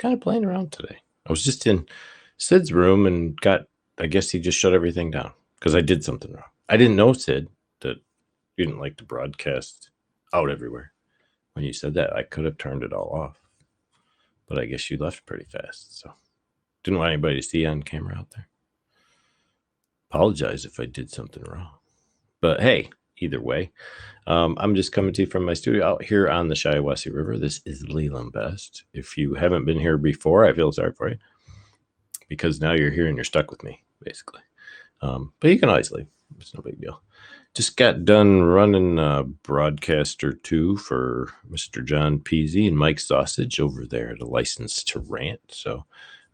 kind of playing around today. I was just in Sid's room and I guess he just shut everything down because I did something wrong. I didn't know, Sid, that you didn't like to broadcast out everywhere. When you said that, I could have turned it all off. But I guess you left pretty fast, so didn't want anybody to see on camera out there. Apologize if I did something wrong. But hey, either way, I'm just coming to you from my studio out here on the Shiawassee River. This is Leland Best. If you haven't been here before, I feel sorry for you because now you're here and you're stuck with me, basically. But you can always leave. It's no big deal. Just got done running broadcast or two for Mr. John Peasy and Mike Sausage over there at a License to Rant. So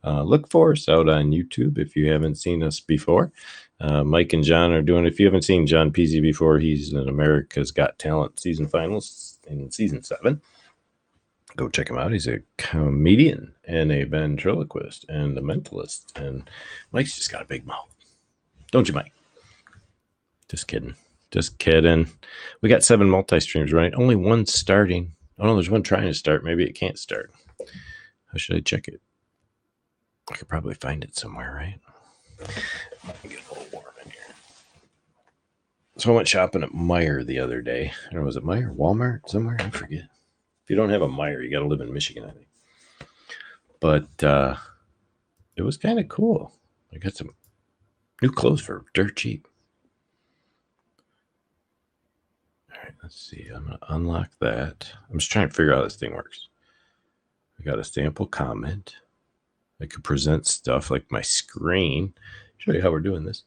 look for us out on YouTube if you haven't seen us before. Mike and John are doing, if you haven't seen John Peasy before, he's in America's Got Talent season finals in season 7. Go check him out. He's a comedian and a ventriloquist and a mentalist. And Mike's just got a big mouth. Don't you, Mike? Just kidding. Just kidding. We got 7 multi-streams running. Only one starting. Oh, no, there's one trying to start. Maybe it can't start. How should I check it? I could probably find it somewhere, right? Get a little warm in here. So I went shopping at Meijer the other day. I don't know, was it Meijer? Walmart? Somewhere? I forget. If you don't have a Meijer, you got to live in Michigan, I think. But it was kind of cool. I got some new clothes for dirt cheap. All right, let's see. I'm going to unlock that. I'm just trying to figure out how this thing works. I got a sample comment. I could present stuff like my screen. Show you how we're doing this.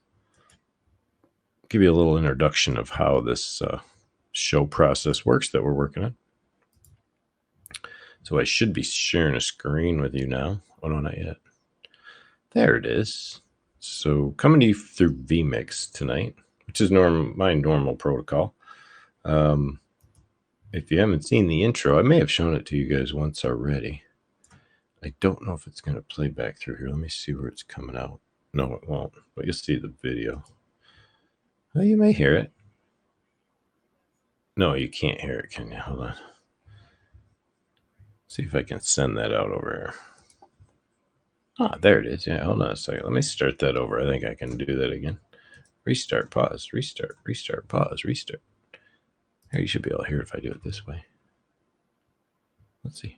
Give you a little introduction of how this show process works that we're working on. So I should be sharing a screen with you now. Oh, no, not yet. There it is. So coming to you through vMix tonight, which is my normal protocol. If you haven't seen the intro, I may have shown it to you guys once already. I don't know if it's going to play back through here. Let me see where it's coming out. No, it won't, but you'll see the video. Oh, you may hear it. No, you can't hear it, can you? Hold on. See if I can send that out over here. Ah, there it is. Yeah, hold on a second. Let me start that over. I think I can do that again. Restart, pause, restart, pause, restart. Here, you should be able to hear it if I do it this way. Let's see.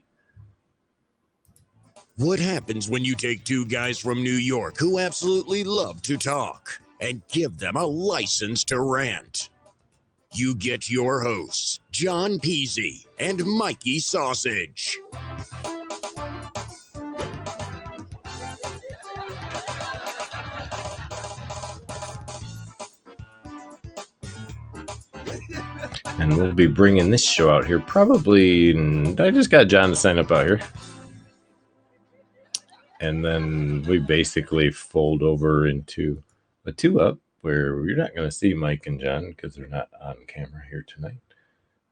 What happens when you take 2 guys from New York who absolutely love to talk and give them a license to rant? You get your hosts, John Peasy and Mikey Sausage. And we'll be bringing this show out here probably. I just got John to sign up out here. And then we basically fold over into a 2-up where you're not going to see Mike and John because they're not on camera here tonight.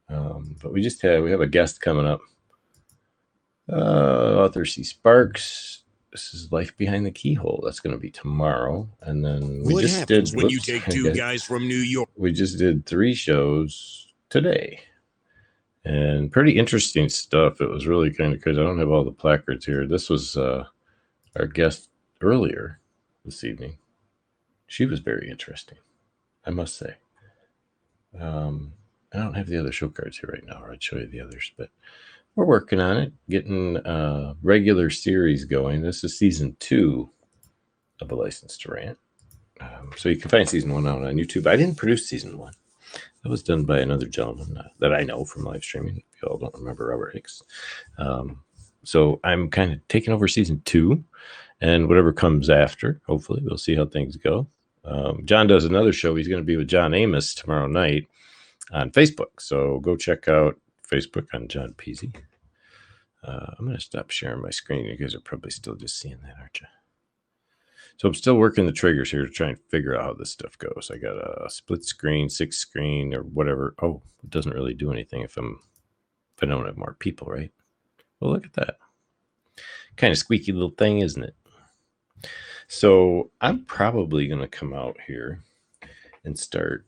But we have a guest coming up. Author C. Sparks. This is Life Behind the Keyhole. That's going to be tomorrow. And then what happens when you take 2 guys from New York? We just did 3 shows today. And pretty interesting stuff. It was really kind of crazy. I don't have all the placards here. This was our guest earlier this evening. She was very interesting, I must say. I don't have the other show cards here right now, or I'd show you the others, but we're working on it, getting a regular series going. This is season 2 of A License to Rant. So you can find season 1 out on YouTube. I didn't produce season 1. That was done by another gentleman that I know from live streaming. If you all don't remember Robert Hicks. So I'm kind of taking over season 2 and whatever comes after. Hopefully we'll see how things go. John does another show. He's going to be with John Amos tomorrow night on Facebook. So go check out Facebook on John Peasy. I'm going to stop sharing my screen. You guys are probably still just seeing that, aren't you? So I'm still working the triggers here to try and figure out how this stuff goes. I got a split screen, 6 screen, or whatever. Oh, it doesn't really do anything if I don't have more people, right? Well, look at that. Kind of squeaky little thing, isn't it? So I'm probably going to come out here and start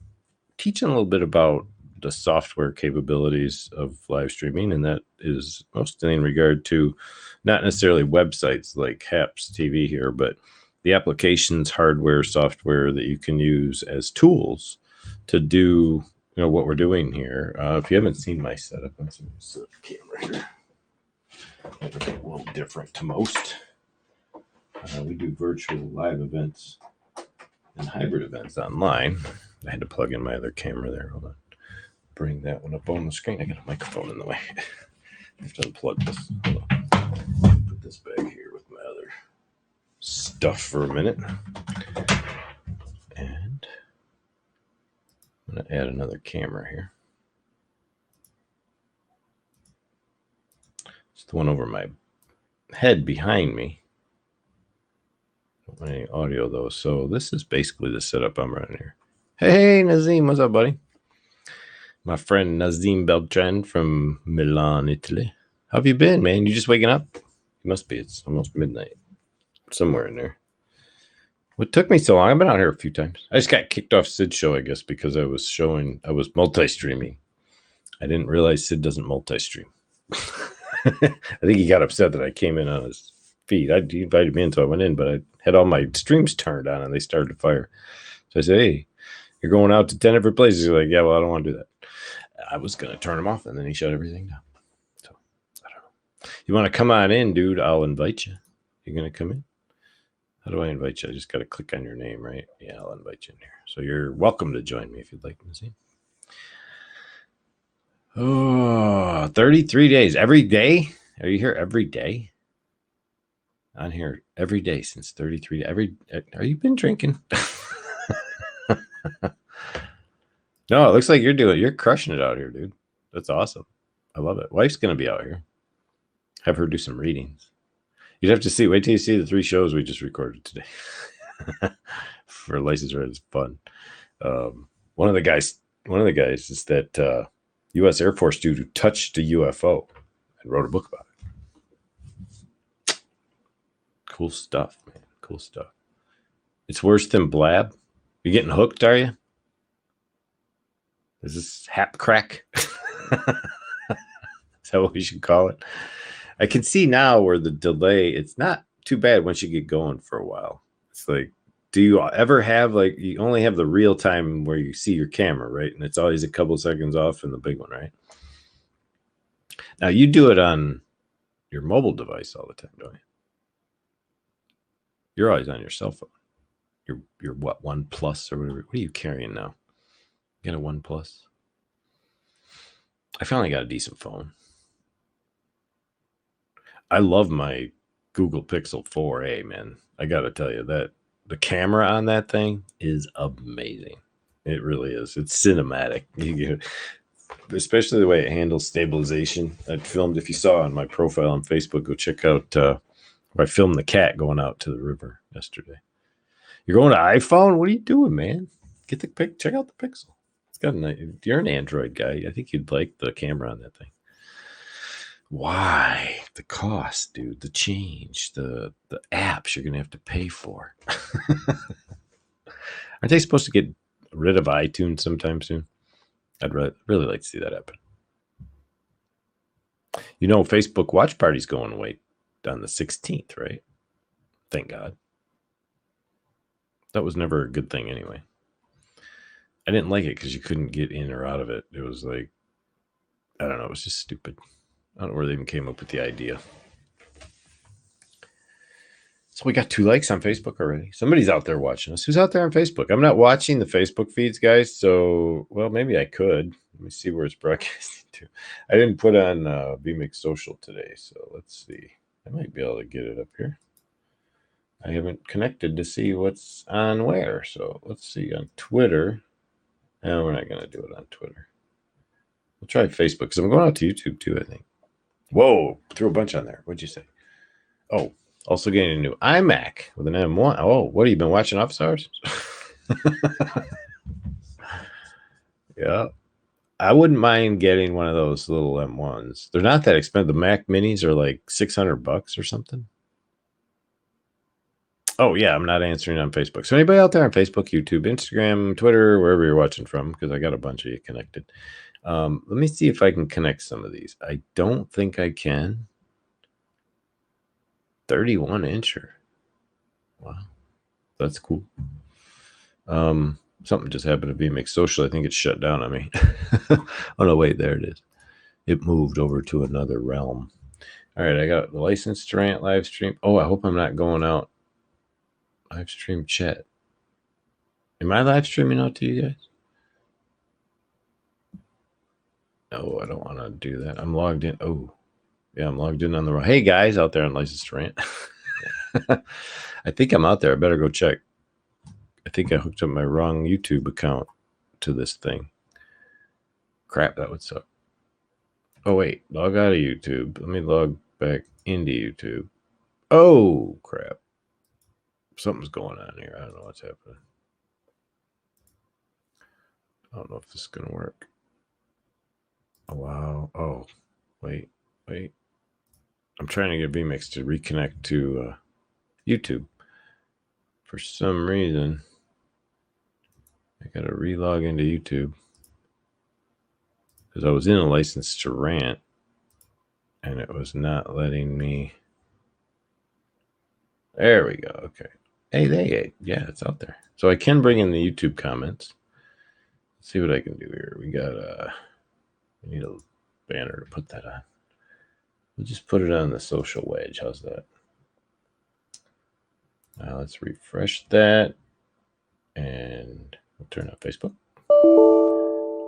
teaching a little bit about the software capabilities of live streaming, and that is mostly in regard to not necessarily websites like HAPS TV here, but the applications, hardware, software that you can use as tools to do what we're doing here. If you haven't seen my setup, let's set up the camera here. It's a little different to most. We do virtual live events and hybrid events online. I had to plug in my other camera there. Hold on. Bring that one up on the screen. I got a microphone in the way. I have to unplug this. Hold on. Put this back here with my other stuff for a minute. And I'm going to add another camera here. It's the one over my head behind me. Don't want any audio though. So this is basically the setup I'm running here. Hey, Nazim, what's up, buddy? My friend Nazim Beltran from Milan, Italy. How have you been, man? You just waking up? You must be. It's almost midnight. Somewhere in there. What took me so long? I've been out here a few times. I just got kicked off Sid's show, I guess, because I was multi-streaming. I didn't realize Sid doesn't multi-stream. I think he got upset that I came in on his feed. He invited me in, so I went in, but I had all my streams turned on and they started to fire. So I said, hey, you're going out to 10 different places. He's like, yeah, well, I don't want to do that. I was going to turn him off, and then he shut everything down. So I don't know. You want to come on in, dude? I'll invite you. You're going to come in? How do I invite you? I just got to click on your name, right? Yeah, I'll invite you in here. So you're welcome to join me if you'd like to see. Oh, 33 days. Every day? Are you here every day? On here every day since 33 days. Are you been drinking? No, it looks like you're crushing it out here, dude. That's awesome. I love it. Wife's going to be out here. Have her do some readings. You'd have to see. Wait till you see the 3 shows we just recorded today. For License Red is fun. One of the guys is that U.S. Air Force dude who touched a UFO and wrote a book about it. Cool stuff, man. Cool stuff. It's worse than Blab. You getting hooked, are you? Is this hap crack? Is that what we should call it? I can see now where the delay, it's not too bad once you get going for a while. It's like, do you ever have, like, you only have the real time where you see your camera, right? And it's always a couple seconds off from the big one, right? Now, you do it on your mobile device all the time, don't you? You're always on your cell phone. You're what, OnePlus or whatever? What are you carrying now? You got a OnePlus? I finally got a decent phone. I love my Google Pixel 4a, man. I got to tell you that the camera on that thing is amazing. It really is. It's cinematic. Especially the way it handles stabilization. I filmed, if you saw on my profile on Facebook, go check out where I filmed the cat going out to the river yesterday. You're going to iPhone? What are you doing, man? Get the pic. Check out the Pixel. It's got you're an Android guy. I think you'd like the camera on that thing. Why? The cost, dude. The change. The apps you're going to have to pay for. Aren't they supposed to get rid of iTunes sometime soon? I'd really like to see that happen. You know, Facebook Watch Party's going away on the 16th, right? Thank God. That was never a good thing anyway. I didn't like it because you couldn't get in or out of it. It was like, I don't know, it was just stupid. I don't know where they even came up with the idea. So we got 2 likes on Facebook already. Somebody's out there watching us. Who's out there on Facebook? I'm not watching the Facebook feeds, guys. So, well, maybe I could. Let me see where it's broadcasting to. I didn't put on BMix Social today. So let's see. I might be able to get it up here. I haven't connected to see what's on where. So let's see on Twitter. No, we're not going to do it on Twitter. We'll try Facebook because I'm going out to YouTube too, I think. Whoa, threw a bunch on there. What'd you say? Oh, also getting a new iMac with an M1. Oh, what have you been watching Office Hours? Yeah. I wouldn't mind getting one of those little M1s. They're not that expensive. The Mac Minis are like $600 or something. Oh, yeah, I'm not answering on Facebook. So anybody out there on Facebook, YouTube, Instagram, Twitter, wherever you're watching from, because I got a bunch of you connected. Let me see if I can connect some of these. I don't think I can. 31 incher. Wow, that's cool. Something just happened to be mixed social. I think it's shut down on me. Oh no, wait, there it is. It moved over to another realm. All right, I got the license to rant live stream. Oh, I hope I'm not going out. Live stream chat. Am I live streaming out to you guys? No, I don't want to do that. I'm logged in. Oh, yeah, I'm logged in on the wrong. Hey guys out there on license to rant. I think I'm out there. I better go check. I think I hooked up my wrong YouTube account to this thing. Crap, that would suck. Oh, wait. Log out of YouTube. Let me log back into YouTube. Oh, crap. Something's going on here. I don't know what's happening. I don't know if this is going to work. Oh, wow. Oh, wait. I'm trying to get vMix to reconnect to YouTube. For some reason, I got to relog into YouTube. Because I was in a license to rant, and it was not letting me. There we go. Okay. Hey, yeah, it's out there. So I can bring in the YouTube comments. Let's see what I can do here. We got we need a banner to put that on. We'll just put it on the social wedge. How's that? Now let's refresh that, and we'll turn on Facebook.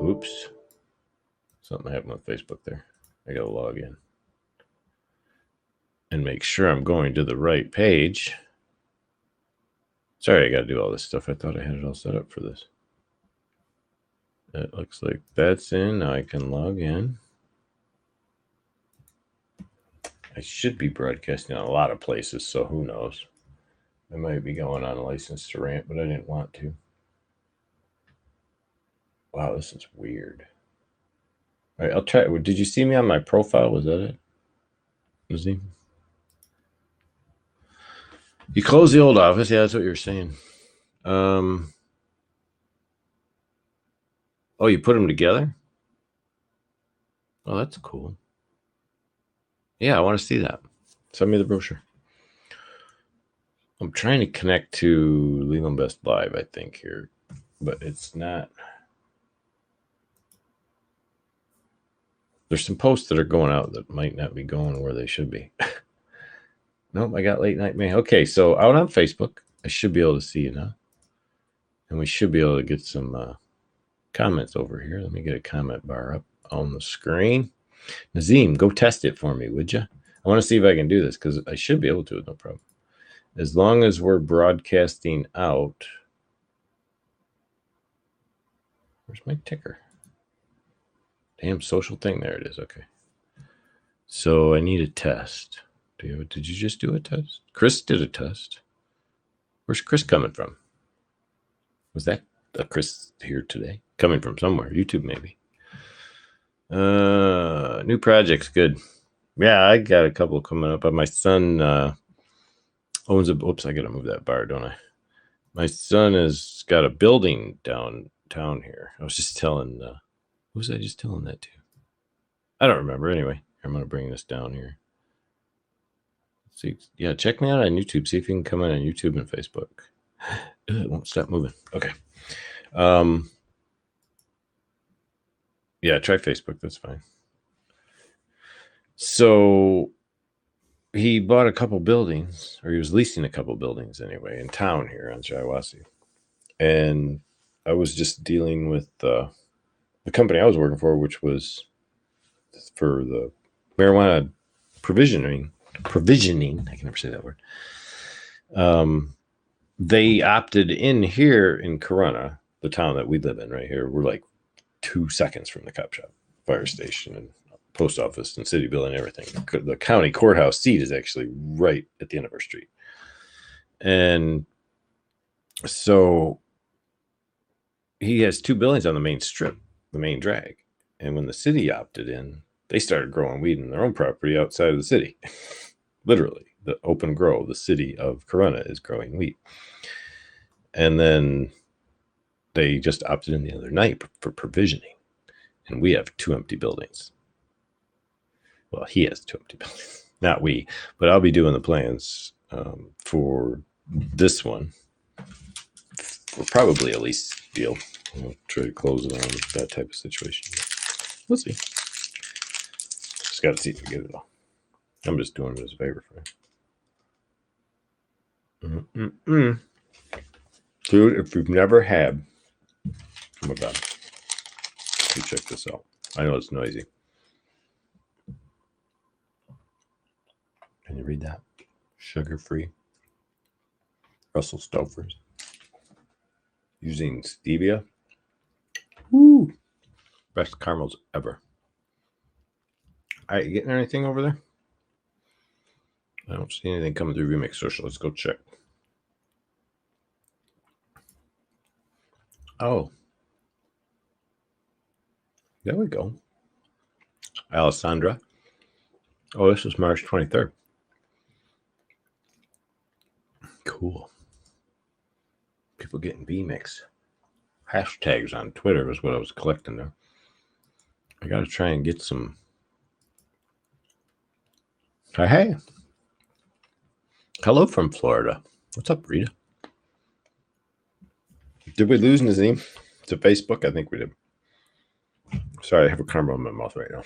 Oops. Something happened with Facebook there. I gotta log in and make sure I'm going to the right page. Sorry, I gotta do all this stuff. I thought I had it all set up for this. It looks like that's in. Now I can log in. I should be broadcasting on a lot of places, so who knows? I might be going on a license to rant, but I didn't want to. Wow, this is weird. All right, I'll try. Did you see me on my profile? Was that it? Was he? You closed the old office. Yeah, that's what you're saying. Oh, you put them together? Oh, that's cool. Yeah, I want to see that. Send me the brochure. I'm trying to connect to Leland Best Live, I think, here, but it's not. There's some posts that are going out that might not be going where they should be. Nope, I got Late Night Mayhem. Okay, so out on Facebook, I should be able to see you now. And we should be able to get some comments over here. Let me get a comment bar up on the screen. Nazim, go test it for me, would you? I want to see if I can do this because I should be able to, no problem. As long as we're broadcasting out. Where's my ticker? Damn social thing. There it is. Okay. So I need a test. Did you just do a test? Chris did a test. Where's Chris coming from? Was that a Chris here today? Coming from somewhere. YouTube maybe. New projects. Good. Yeah, I got a couple coming up. My son owns a. Oops, I got to move that bar, don't I? My son has got a building downtown here. I was just telling. Who was I just telling that to? I don't remember. Anyway, I'm going to bring this down here. Let's see. Yeah, check me out on YouTube. See if you can come in on YouTube and Facebook. It won't stop moving. Okay. Yeah, try Facebook. That's fine. So he bought a couple buildings, or he was leasing a couple buildings anyway, in town here on Shiawassee. And I was just dealing with the company I was working for, which was for the marijuana provisioning. I can never say that word. They opted in here in Corunna, the town that we live in right here. We're like 2 seconds from the cop shop, fire station, and post office and city building and everything. The county courthouse seat is actually right at the end of our street. And so he has 2 buildings on the main strip, the main drag. And when the city opted in, they started growing weed in their own property outside of the city. Literally, the open grow, the city of Corunna is growing wheat. And then they just opted in the other night for provisioning. and we have 2 empty buildings. Well, he has 2 empty buildings, not we, but I'll be doing the plans for this one for probably a lease deal. I'll try to close it on that type of situation. We'll see. Just got to see if we get it all. I'm just doing it as a favor for him. Dude, if you've never had, oh my God, you check this out. I know it's noisy. Can you read that? Sugar-free Russell Stouffer's using stevia. Woo! Best caramels ever. All right, you getting anything over there? I don't see anything coming through Remix Social. Let's go check. Oh. There we go. Alessandra. Oh, this is March 23rd. Cool. People getting B-Mix. Hashtags on Twitter was what I was collecting there. I got to try and get some. Hey. Hello from Florida. What's up, Rita? Did we lose Nazim to Facebook? I think we did. Sorry, I have a caramel in my mouth right now.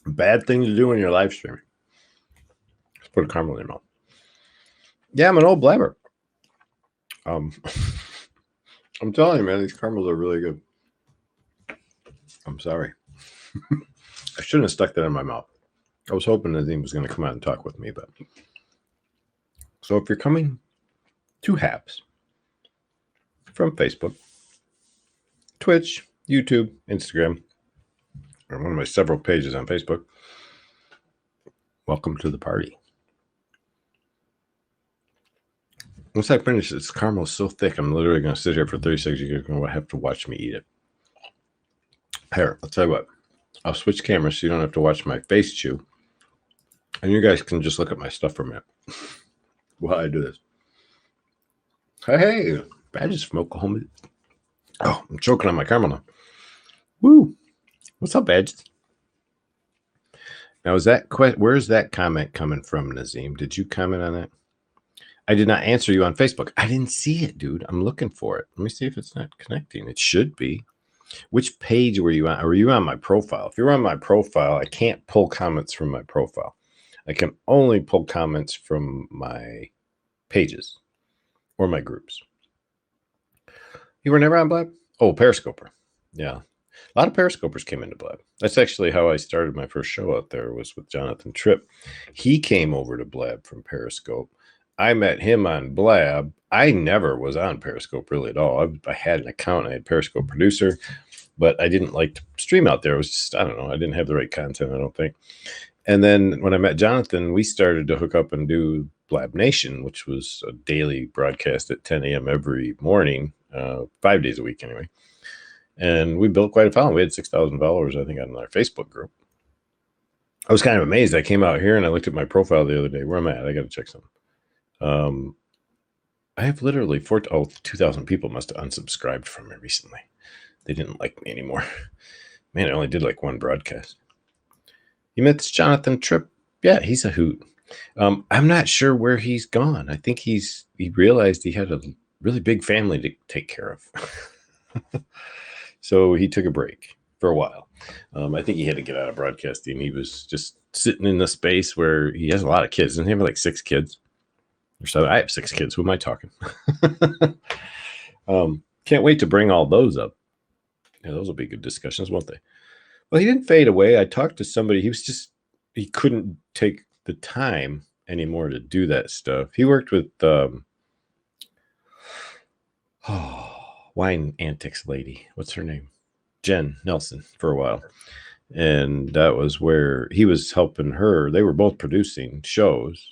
Bad thing to do when you're live streaming. Just put a caramel in your mouth. Yeah, I'm an old blabber. I'm telling you, man, these caramels are really good. I'm sorry. I shouldn't have stuck that in my mouth. I was hoping Nazim was going to come out and talk with me, but so if you're coming to Haps from Facebook, Twitch, YouTube, Instagram, or one of my several pages on Facebook, welcome to the party. Once I finish this caramel is so thick, I'm literally going to sit here for 30 seconds. You're going to have to watch me eat it. Here, I'll tell you what. I'll switch cameras so you don't have to watch my face chew. And you guys can just look at my stuff for a minute while I do this. Hey, Badges from Oklahoma. Oh, I'm choking on my caramel now. Woo. What's up, Badges? Now, where's that comment coming from, Nazim? Did you comment on that? I did not answer you on Facebook. I didn't see it, dude. I'm looking for it. Let me see if it's not connecting. It should be. Which page were you on? Or were you on my profile? If you're on my profile, I can't pull comments from my profile. I can only pull comments from my pages or my groups. You were never on Blab? Oh, Periscoper. Yeah. A lot of Periscopers came into Blab. That's actually how I started my first show out there, was with Jonathan Tripp. He came over to Blab from Periscope. I met him on Blab. I never was on Periscope really at all. I had an account. I had Periscope Producer, but I didn't like to stream out there. It was just, I don't know. I didn't have the right content, I don't think. And then when I met Jonathan, we started to hook up and do Blab Nation, which was a daily broadcast at 10 a.m. every morning, 5 days a week anyway. And we built quite a following. We had 6,000 followers, I think, on our Facebook group. I was kind of amazed. I came out here and I looked at my profile the other day. Where am I at? I got to check something. I have literally 2,000 people must have unsubscribed from me recently. They didn't like me anymore. Man, I only did like one broadcast. You met this Jonathan Tripp? Yeah, he's a hoot. I'm not sure where he's gone. I think he realized he had a really big family to take care of. So he took a break for a while. I think he had to get out of broadcasting. He was just sitting in the space where he has a lot of kids. Doesn't he have like 6 kids? Or so. I have 6 kids. Who am I talking? Can't wait to bring all those up. Yeah, those will be good discussions, won't they? Well, he didn't fade away. I talked to somebody. He couldn't take the time anymore to do that stuff. He worked with Wine Antics lady. What's her name? Jen Nelson for a while. And that was where he was helping her. They were both producing shows,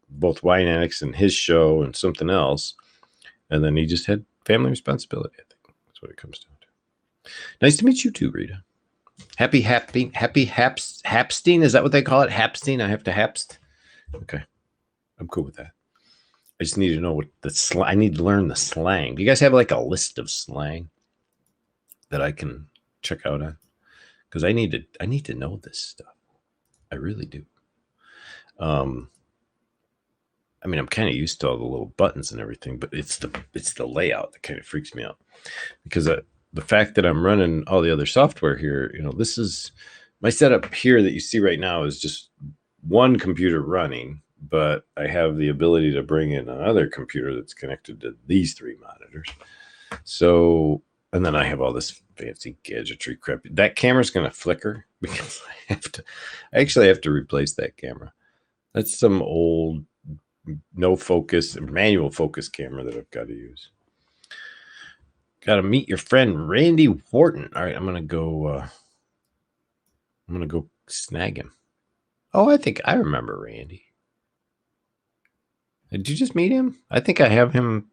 both Wine Antics and his show and something else. And then he just had family responsibility, I think. That's what it comes down to. Nice to meet you too, Rita. Happy Hapstein. Is that what they call it? Hapstein? I have to Hapst? Okay. I'm cool with that. I just need to know what I need to learn the slang. Do you guys have like a list of slang that I can check out on, because I need to know this stuff. I really do. I mean, I'm kind of used to all the little buttons and everything, but it's the layout that kind of freaks me out, because the fact that I'm running all the other software here, this is my setup here that you see right now is just one computer running, but I have the ability to bring in another computer that's connected to these 3 monitors. So, and then I have all this fancy gadgetry crap. That camera's going to flicker because I actually have to replace that camera. That's some old no focus, manual focus camera that I've got to use. Got to meet your friend Randy Wharton. All right, I'm gonna go snag him. Oh, I think I remember Randy. Did you just meet him? I think I have him.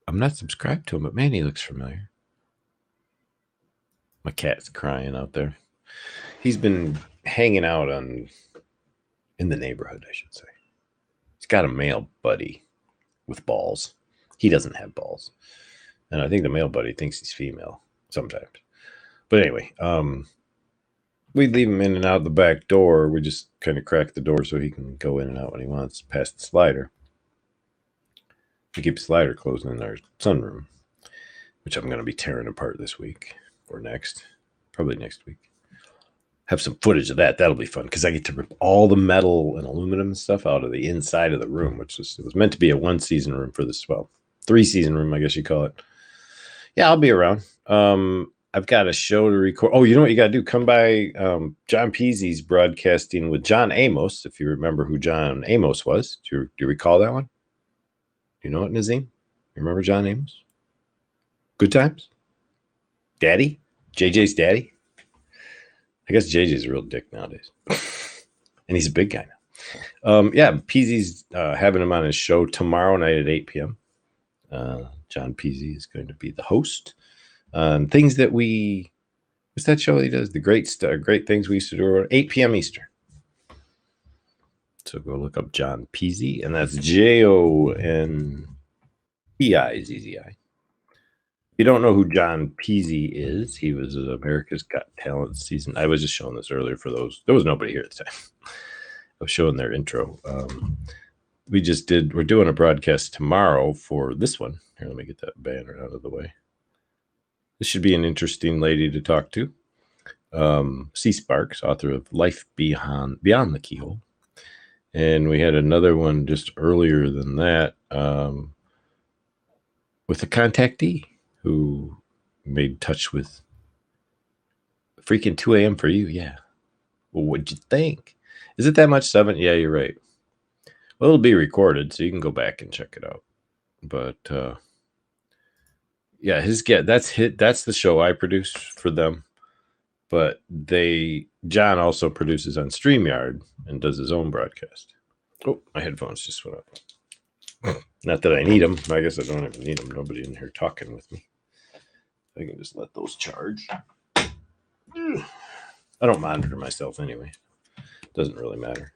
I'm not subscribed to him, but man, he looks familiar. My cat's crying out there. He's been hanging out in the neighborhood, I should say. He's got a male buddy with balls. He doesn't have balls. And I think the male buddy thinks he's female sometimes. But anyway, we leave him in and out the back door. We just kind of crack the door so he can go in and out when he wants past the slider. We keep the slider closed in our sunroom, which I'm going to be tearing apart this week or next, probably next week. Have some footage of that. That'll be fun because I get to rip all the metal and aluminum stuff out of the inside of the room, which it was meant to be a 1-season room for this, 3-season room, I guess you call it. Yeah, I'll be around. I've got a show to record. Oh, you know what you got to do? Come by John Peasy's broadcasting with John Amos, if you remember who John Amos was. Do you recall that one? Do you know it, Nazim? You remember John Amos? Good Times? Daddy? JJ's daddy? I guess JJ's a real dick nowadays. And he's a big guy now. Yeah, Peasy's having him on his show tomorrow night at 8 p.m. John Peasy is going to be the host. Things that what's that show he does? The great things we used to do at 8 p.m. Eastern. So go look up John Peasy, and that's JONPIZZI. You don't know who John Peasy is. He was America's Got Talent season. I was just showing this earlier for those. There was nobody here at the time. I was showing their intro. We're doing a broadcast tomorrow for this one. Here, let me get that banner out of the way. This should be an interesting lady to talk to. C. Sparks, author of Life Beyond the Keyhole. And we had another one just earlier than that with a contactee who made touch with freaking 2 a.m. for you. Yeah. Well, what'd you think? Is it that much? 7? Yeah, you're right. Well, it'll be recorded, so you can go back and check it out. But yeah, that's the show I produced for them. But John also produces on StreamYard and does his own broadcast. Oh, my headphones just went up. Not that I need them. I guess I don't even need them. Nobody in here talking with me. I can just let those charge. I don't monitor myself anyway. Doesn't really matter.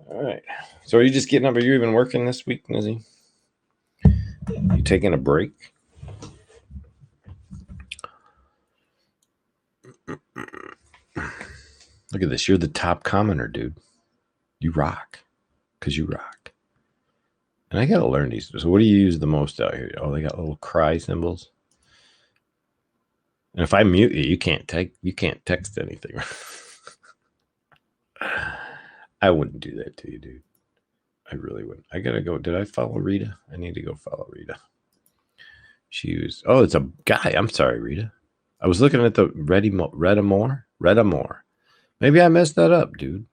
All right. So are you just getting up? Are you even working this week, Nizzy? You taking a break? Look at this. You're the top commenter, dude. You rock. Because you rock. And I got to learn these. So what do you use the most out here? Oh, they got little cry symbols. And if I mute you, you can't text anything. I wouldn't do that to you, dude. I really wouldn't. I got to go. Did I follow Rita? I need to go follow Rita. It's a guy. I'm sorry, Rita. I was looking at the Redamore. Maybe I messed that up, dude.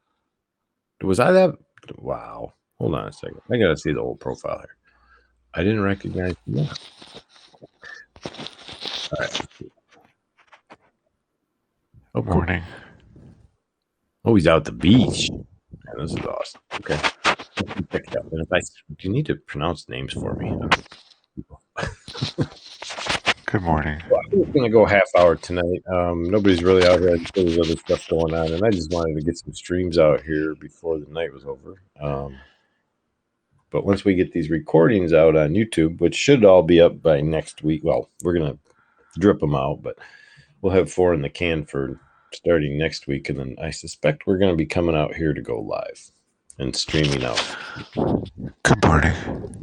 Was I that? Wow. Hold on a second. I got to see the old profile here. I didn't recognize you. All right. Oh, cool. Morning. Oh, he's out at the beach. Man, this is awesome. Okay. Check it out. And you need to pronounce names for me. Good morning. Well, I'm just going to go half hour tonight. Nobody's really out here. There's other stuff going on. And I just wanted to get some streams out here before the night was over. But once we get these recordings out on YouTube, which should all be up by next week. Well, we're going to drip them out, but we'll have 4 in the can for starting next week. And then I suspect we're going to be coming out here to go live and streaming out. Good morning.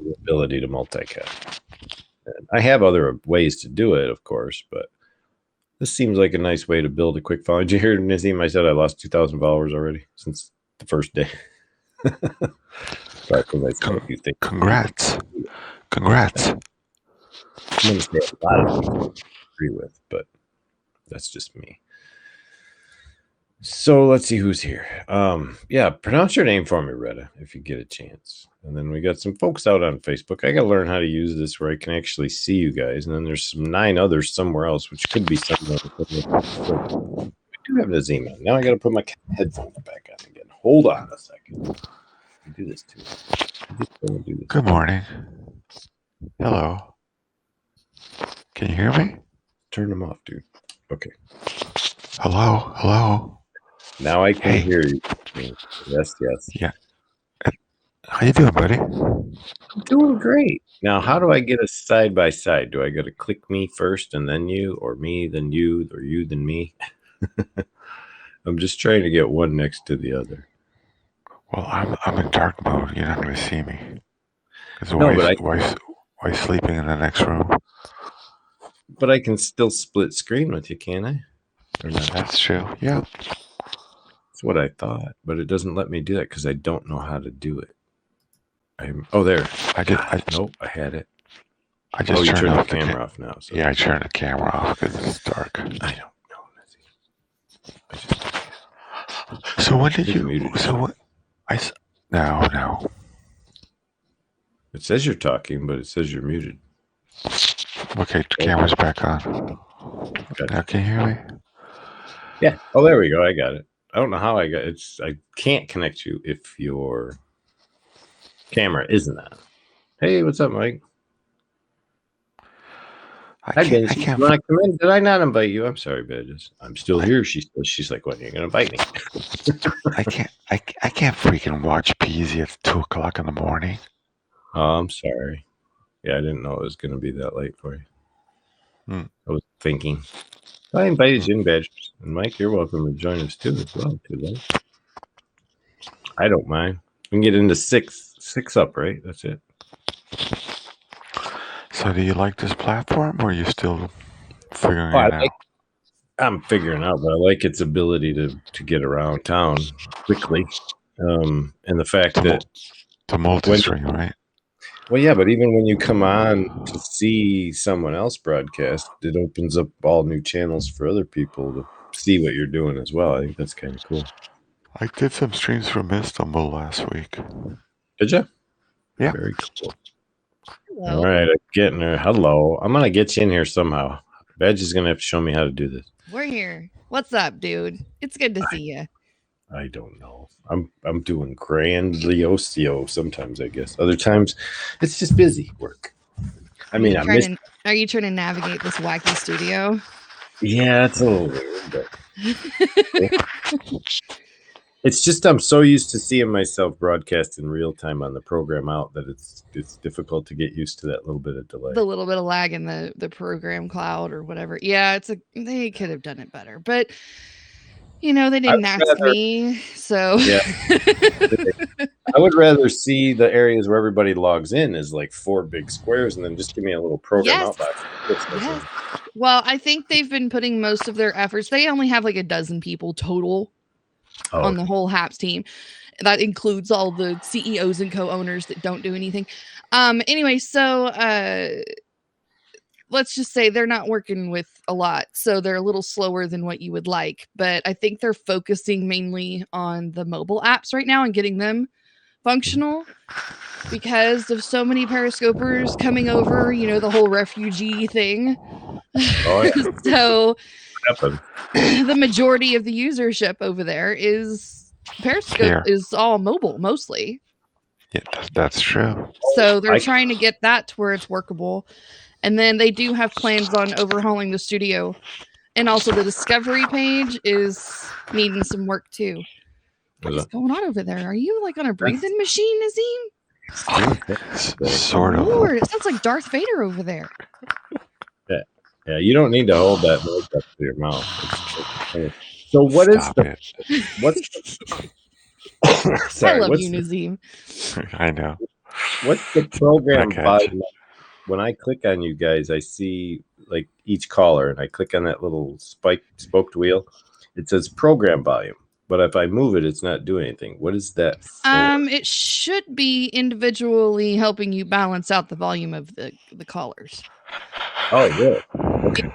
The ability to multicast. And I have other ways to do it, of course, but this seems like a nice way to build a quick following. Did you hear Nazim? I said I lost 2,000 followers already since the first day. Congrats. Congrats. I'm going to say a lot of people agree with, but that's just me. So let's see who's here. Yeah, pronounce your name for me, Retta, if you get a chance. And then we got some folks out on Facebook. I got to learn how to use this where I can actually see you guys. And then there's some 9 others somewhere else, which could be somewhere. I do have Nazim on. Now I got to put my headphones back on again. Hold on a second. Do this too. Good morning. Hello. Can you hear me? Turn them off, dude. Okay. Hello. Hello. Now I can hear you. Yes. Yeah. How you doing, buddy? I'm doing great. Now, how do I get a side by side? Do I got to click me first and then you, or me then you, or you then me? I'm just trying to get one next to the other. Well, I'm in dark mode. You're not going to see me. Because wife's sleeping in the next room. But I can still split screen with you, can't I? Or not? That's true. Yeah. That's what I thought, but it doesn't let me do that because I don't know how to do it. There. Nope, I had it. I just turned the camera off now. So. Yeah, I turned the camera off because it's dark. I don't know. So when did you? So what? No. It says you're talking, but it says you're muted. Okay, the camera's back on. Gotcha. Now can you hear me? Yeah. Oh, there we go. I got it. I don't know how I got it. I can't connect you if your camera isn't on. Hey, what's up, Mike? I can't. When I come in, did I not invite you? I'm sorry, Badges. I'm still here. She's like, when are you gonna invite me? I can't freaking watch Peasy at 2:00 in the morning. Oh, I'm sorry. Yeah, I didn't know it was gonna be that late for you. I was thinking. I invited you in, Badgers. And Mike, you're welcome to join us too as well. I don't mind. We can get into six up, right? That's it. So do you like this platform, or are you still figuring it out? I'm figuring out, but I like its ability to get around town quickly. And the fact that the multi-stream, right? Well, yeah, but even when you come on to see someone else broadcast, it opens up all new channels for other people to see what you're doing as well. I think that's kind of cool. I did some streams from Istanbul last week. Did you? Yeah. Very cool. Hello. All right, I'm getting her. Hello. I'm going to get you in here somehow. Badge is going to have to show me how to do this. We're here. What's up, dude? It's good to see you. I don't know. I'm doing grandiosio sometimes, I guess. Other times, it's just busy work. I mean, Are you trying to navigate this wacky studio? Yeah, it's a little weird, but it's just I'm so used to seeing myself broadcast in real time on the program out that it's difficult to get used to that little bit of delay. The little bit of lag in the program cloud or whatever. Yeah, they could have done it better, but they didn't ask me, so yeah. I would rather see the areas where everybody logs in as like 4 big squares, and then just give me a little program outbox. Yes. Well, I think they've been putting most of their efforts. They only have like a dozen people total on the whole HAPS team. That includes all the CEOs and co-owners that don't do anything. Anyway, so let's just say they're not working with a lot, so they're a little slower than what you would like, but I think they're focusing mainly on the mobile apps right now and getting them functional because of so many periscopers coming over, the whole refugee thing. Oh, yeah. So the majority of the usership over there is Periscope is all mobile mostly. Yeah, that's true. So they're trying to get that to where it's workable. And then they do have plans on overhauling the studio. And also the discovery page is needing some work too. What's going on over there? Are you like on a breathing machine, Nazim? Sort of. Lord, it sounds like Darth Vader over there. Yeah. Yeah, you don't need to hold that mic up to your mouth. So what Stop is what's I love you, Nazim. I know. What's the program volume? When I click on you guys, I see like each caller, and I click on that little spoked wheel. It says program volume, but if I move it, it's not doing anything. What is that for? It should be individually helping you balance out the volume of the callers. Oh, really? Okay.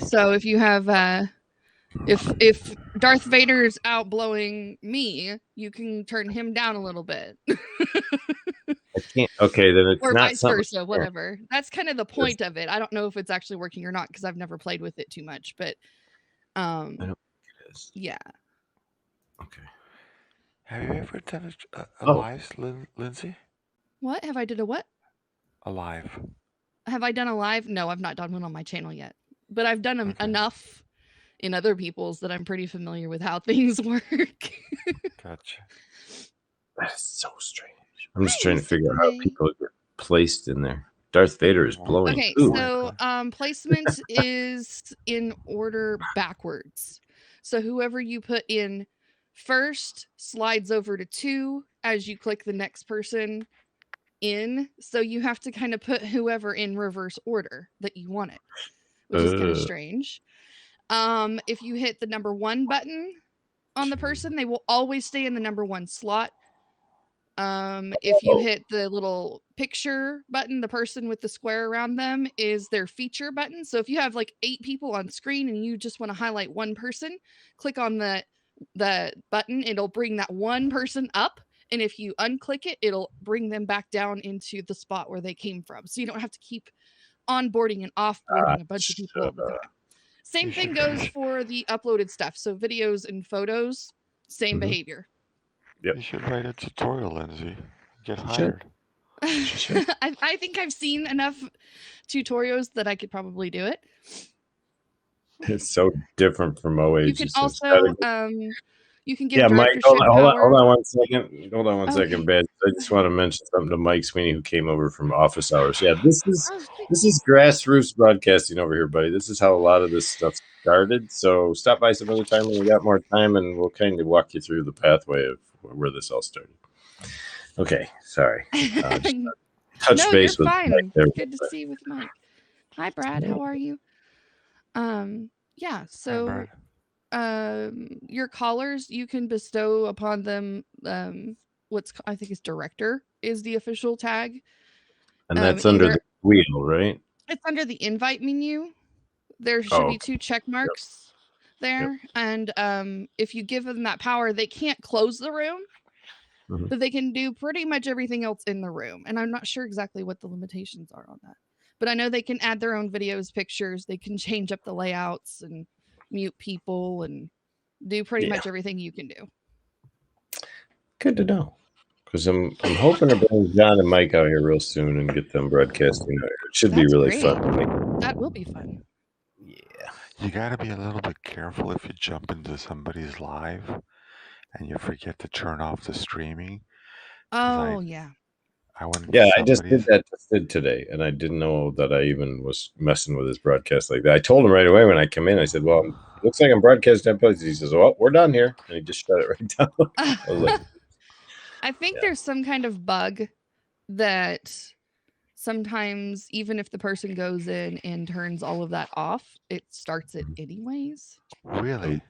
So if you have if Darth Vader's out blowing me, you can turn him down a little bit. I can't. Okay, then it's or not vice something. versa, whatever. That's kind of the point of it. I don't know if it's actually working or not because I've never played with it too much, but I don't think it is. Yeah. Okay. Have you ever done a live, Lindsay? What? Have I did a what? A live. Have I done a live? No, I've not done one on my channel yet. But I've done enough in other people's that I'm pretty familiar with how things work. Gotcha. That is so strange. I'm just trying to figure out how people get placed in there. Darth Vader is blowing. Okay, Ooh. so placement is in order backwards. So whoever you put in first slides over to 2 as you click the next person in. So you have to kind of put whoever in reverse order that you want it, which is kind of strange. If you hit the number 1 button on the person, they will always stay in the number 1 slot. If you hit the little picture button, the person with the square around them is their feature button. So if you have like 8 people on screen and you just want to highlight one person, click on the button. It'll bring that one person up. And if you unclick it, it'll bring them back down into the spot where they came from. So you don't have to keep onboarding and offboarding a bunch of people all the time. Same thing goes for the uploaded stuff. So videos and photos, same behavior. Yep. You should write a tutorial, Lindsay. Get hired. I think I've seen enough tutorials that I could probably do it. It's so different from OH. You can also you can give Mike, hold on 1 second. Hold on one second, Bad. I just want to mention something to Mike Sweeney, who came over from office hours. Yeah, this is grassroots broadcasting over here, buddy. This is how a lot of this stuff started. So stop by some other time when we got more time, and we'll kind of walk you through the pathway of where this all started. Okay, sorry. Touch base with Mike there. Good to see you with Mike. Hi, Brad. How are you? Yeah. So, your callers, you can bestow upon them I think is director is the official tag, and that's under the wheel, right? It's under the invite menu. There should be 2 check marks there, and if you give them that power, they can't close the room. But they can do pretty much everything else in the room. And I'm not sure exactly what the limitations are on that. But I know they can add their own videos, pictures. They can change up the layouts and mute people and do pretty much everything you can do. Good to know. Because I'm hoping to bring John and Mike out here real soon and get them broadcasting out here. It should be really fun. That will be fun. Yeah. You got to be a little bit careful if you jump into somebody's live and you forget to turn off the streaming. Oh, yeah. I just did that today, and I didn't know that I even was messing with his broadcast like that. I told him right away when I come in. I said, "Well, it looks like I'm broadcasting." He says, "Well, we're done here," and he just shut it right down. I was like, I think there's some kind of bug that sometimes, even if the person goes in and turns all of that off, it starts it anyways. Really?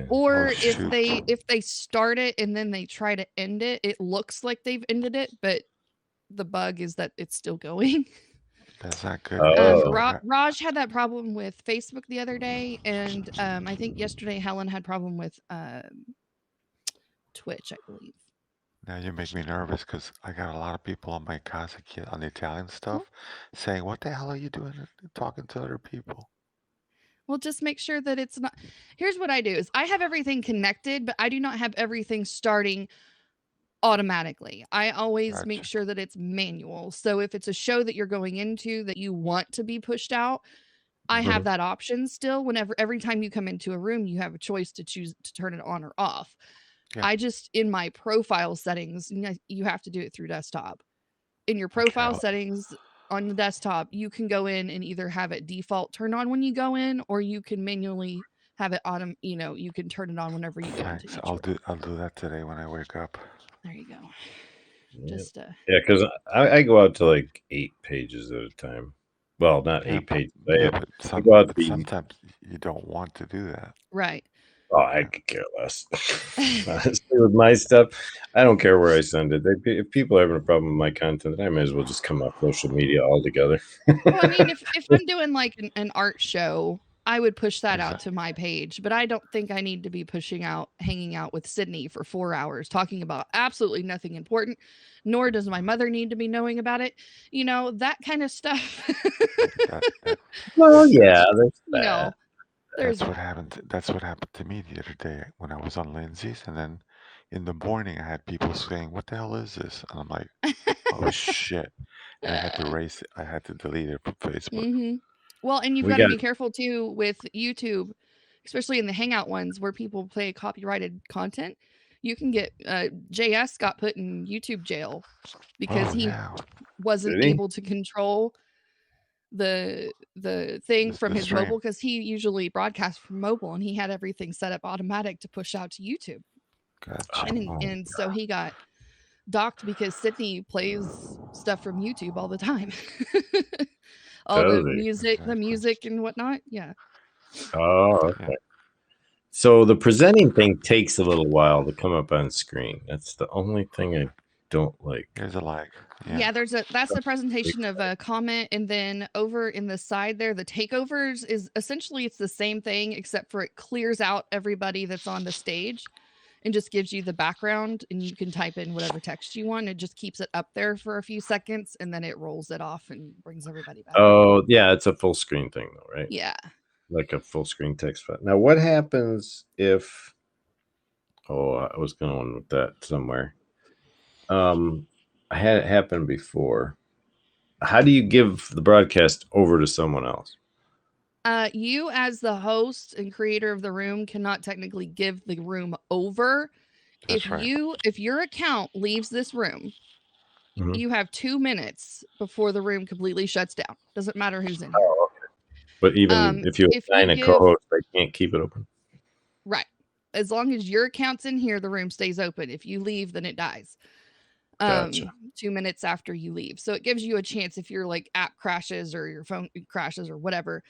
Or if they start it and then they try to end it, it looks like they've ended it, but the bug is that it's still going. That's not good. Raj had that problem with Facebook the other day, and I think yesterday Helen had problem with Twitch, I believe. Now you make me nervous because I got a lot of people on my on the Italian stuff saying, "What the hell are you doing talking to other people?" Well, just make sure that it's not. Here's what I do is I have everything connected, but I do not have everything starting automatically. I always make sure that it's manual. So if it's a show that you're going into that you want to be pushed out, I have that option still. Every time you come into a room, you have a choice to choose to turn it on or off. Yeah. I just, in my profile settings, you have to do it through desktop. In your profile settings on the desktop, you can go in and either have it default turned on when you go in, or you can manually have it you can turn it on whenever you go into Thanks. each I'll room. do that today when I wake up. There you go. Yeah, Just because I go out to like 8 pages at a time. Well, not Yeah, 8 pages. but I go out to but be. sometimes you don't want to do that. right. Oh, I could care less. Honestly, with my stuff, I don't care where I send it. If people are having a problem with my content, I might as well just come off social media altogether. Well, I mean, if I'm doing like an art show, I would push that out Exactly. to my page, but I don't think I need to be hanging out with Sydney for 4 hours talking about absolutely nothing important, nor does my mother need to be knowing about it. That kind of stuff. Well, It's yeah, there's that. There's That's what happened. That's what happened to me the other day when I was on Lindsay's, and then in the morning I had people saying, "What the hell is this?" And I'm like, "Oh shit!" And I had to erase it. I had to delete it from Facebook. Mm-hmm. Well, and you've We got to got be careful too with YouTube, especially in the Hangout ones where people play copyrighted content. You can get JS got put in YouTube jail because Oh he yeah, wasn't Did he? able to control the thing from the his mobile, stream. because he usually broadcasts from mobile and he had everything set up automatic to push out to YouTube. Gotcha. And so he got docked because Sydney plays stuff from YouTube all the time. All Does the he? Exactly. music and whatnot. Yeah. Oh, Yeah. okay. So the presenting thing takes a little while to come up on screen. That's the only thing I don't like. There's a lag. Yeah, Yeah. that's the presentation of a comment, and then over in the side there, the takeovers is essentially it's the same thing except for it clears out everybody that's on the stage and just gives you the background, and you can type in whatever text you want. It just keeps it up there for a few seconds and then it rolls it off and brings everybody back. Oh, yeah, it's a full screen thing though, right? Yeah. Like a full screen text file. Now, what happens if? Oh, I was going with that somewhere. I had it happen before. How do you give the broadcast over to someone else? You as the host and creator of the room cannot technically give the room over. That's right. If your account leaves this room, Mhm. you have 2 minutes before the room completely shuts down. Doesn't matter who's in here. Oh, okay. But even if you If you assign a give co-host, they can't keep it open. right, as long as your account's in here, the room stays open. If you leave, then it dies. Gotcha. 2 minutes after you leave, so it gives you a chance if your like app crashes or your phone crashes or whatever.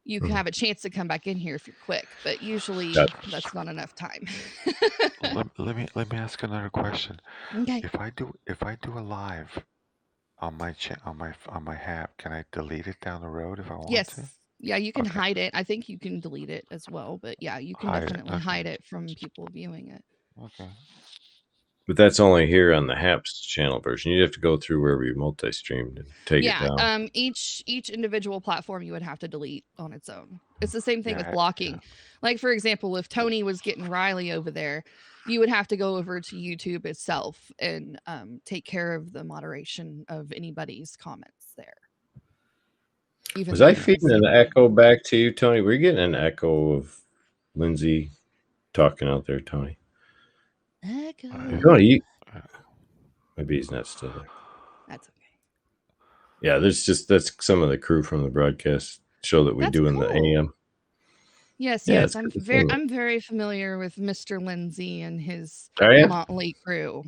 You can Mhm. have a chance to come back in here if you're quick, but usually Gotcha. that's not enough time. Let me ask another question. Okay. If I do a live on my on my app, can I delete it down the road if I want to? Yes. Yeah, you can Okay. hide it. I think you can delete it as well, but yeah, you can Hide it. definitely Okay. hide it from people viewing it. Okay. But that's only here on the HAPS channel version. You have to go through wherever you multi-streamed and take it Yeah, down. each individual platform you would have to delete on its own. It's the same thing Yeah. with blocking. Like for example, if Tony was getting Riley over there, you would have to go over to YouTube itself and take care of the moderation of anybody's comments there. Even Was though I it's the feeding same an thing. echo back to you, Tony? We're getting an echo of Lindsay talking out there, Tony. Echo. Tony, maybe he's not still there. That's okay. Yeah, that's some of the crew from the broadcast show that we That's do in the cool. AM. Yes, Yeah, yes. it's I'm good to see you. I'm very familiar with Mr. Lindsay and his Are you? motley crew.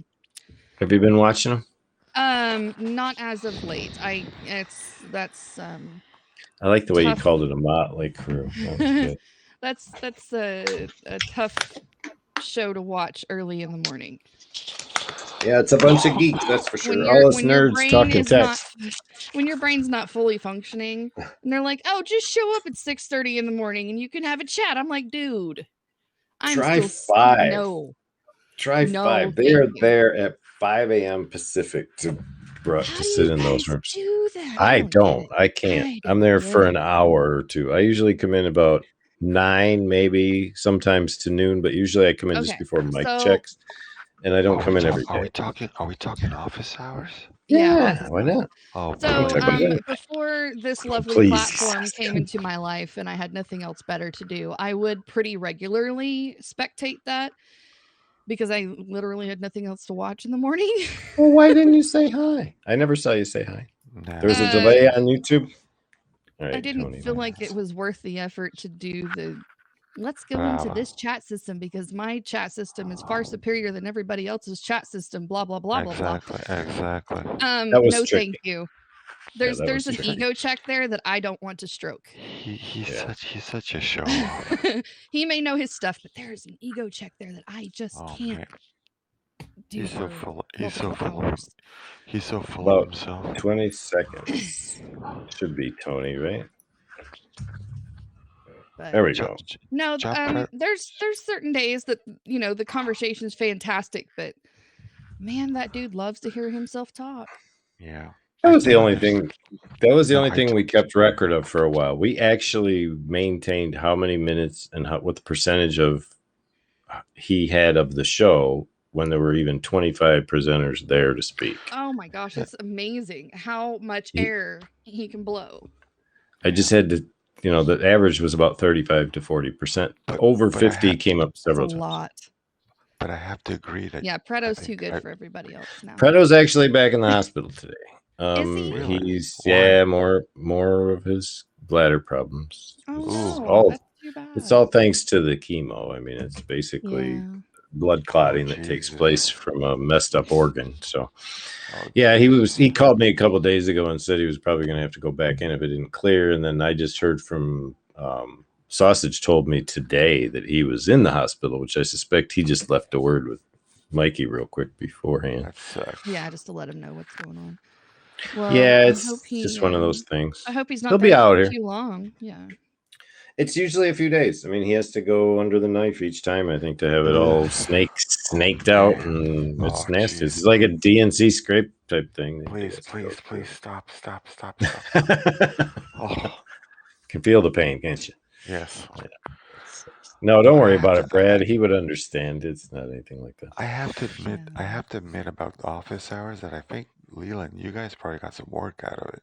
Have you been watching them? Not as of late. That's I like the way you tough. called it a motley crew. That was good. That's a tough show to watch early in the morning. Yeah, it's a bunch of geeks, that's for When sure. All us when your nerds brain talking is not text. when your brain's not fully functioning, and they're like, "Oh, just show up at 6:30 in the morning and you can have a chat." I'm like, "Dude, I'm Try still 5. no, Try no, 5. They thank are you." there at 5 a.m. Pacific to How do sit you in those guys rooms. do that? I get don't. it. I can't. I I'm don't there get for an it. hour or two. I usually come in about 9, maybe sometimes to noon, but usually I come in just Okay, before mic so checks, and I don't come in every Are we day. talking office hours? yeah, Yeah, office why hours. not? Oh, We can So, talk about that. before this lovely Please. platform came into my life and I had nothing else better to do, I would pretty regularly spectate that because I literally had nothing else to watch in the morning. Well, why didn't you say hi? I never saw you say hi. Nah. There's a delay on YouTube. All right, I didn't Tony. feel like it was worth the effort to do the let's go into this chat system because my chat system is far superior than everybody else's chat system, blah blah blah blah blah. Exactly. That was No tricky. thank you. Yeah, that There's was an tricky. ego check there that I don't want to stroke. He's Yeah. such a show off. He may know his stuff, but there's an ego check there that I just can't Man. do He's so for full. multiple hours. He's so full About of himself. 20 seconds. Should be Tony, right? But There we go. no, there's certain days that the conversation's fantastic, but man, that dude loves to hear himself talk. Yeah. That was the only thing. That was the only thing we kept record of for a while. We actually maintained how many minutes and what the percentage of he had of the show when there were even 25 presenters there to speak. Oh my gosh, it's amazing how much air he can blow. I just had to, the average was about 35 to 40%. Over 50 came up several times. A lot. But I have to agree that Preto's too good for everybody else now. Preto's actually back in the hospital today. Is he? Really? He's more of his bladder problems. Oh, that's too bad. It's all thanks to the chemo. I mean, it's basically blood clotting that takes place from a messed up organ. So he called me a couple of days ago and said he was probably going to have to go back in if it didn't clear. And then I just heard from Sausage told me today that he was in the hospital, which I suspect he just left a word with Mikey real quick beforehand. Yeah, just to let him know what's going on. Well, it's just one of those things. I hope he's not. He'll be out here too long. Yeah. It's usually a few days. I mean, he has to go under the knife each time, I think, to have it all snaked out, and it's nasty. It's like a DNC scrape type thing. Please stop. Can feel the pain, can't you? Yes. Yeah. No, don't worry about it, Brad. He would understand. It's not anything like that. I have to admit about office hours that I think, Leland, you guys probably got some work out of it.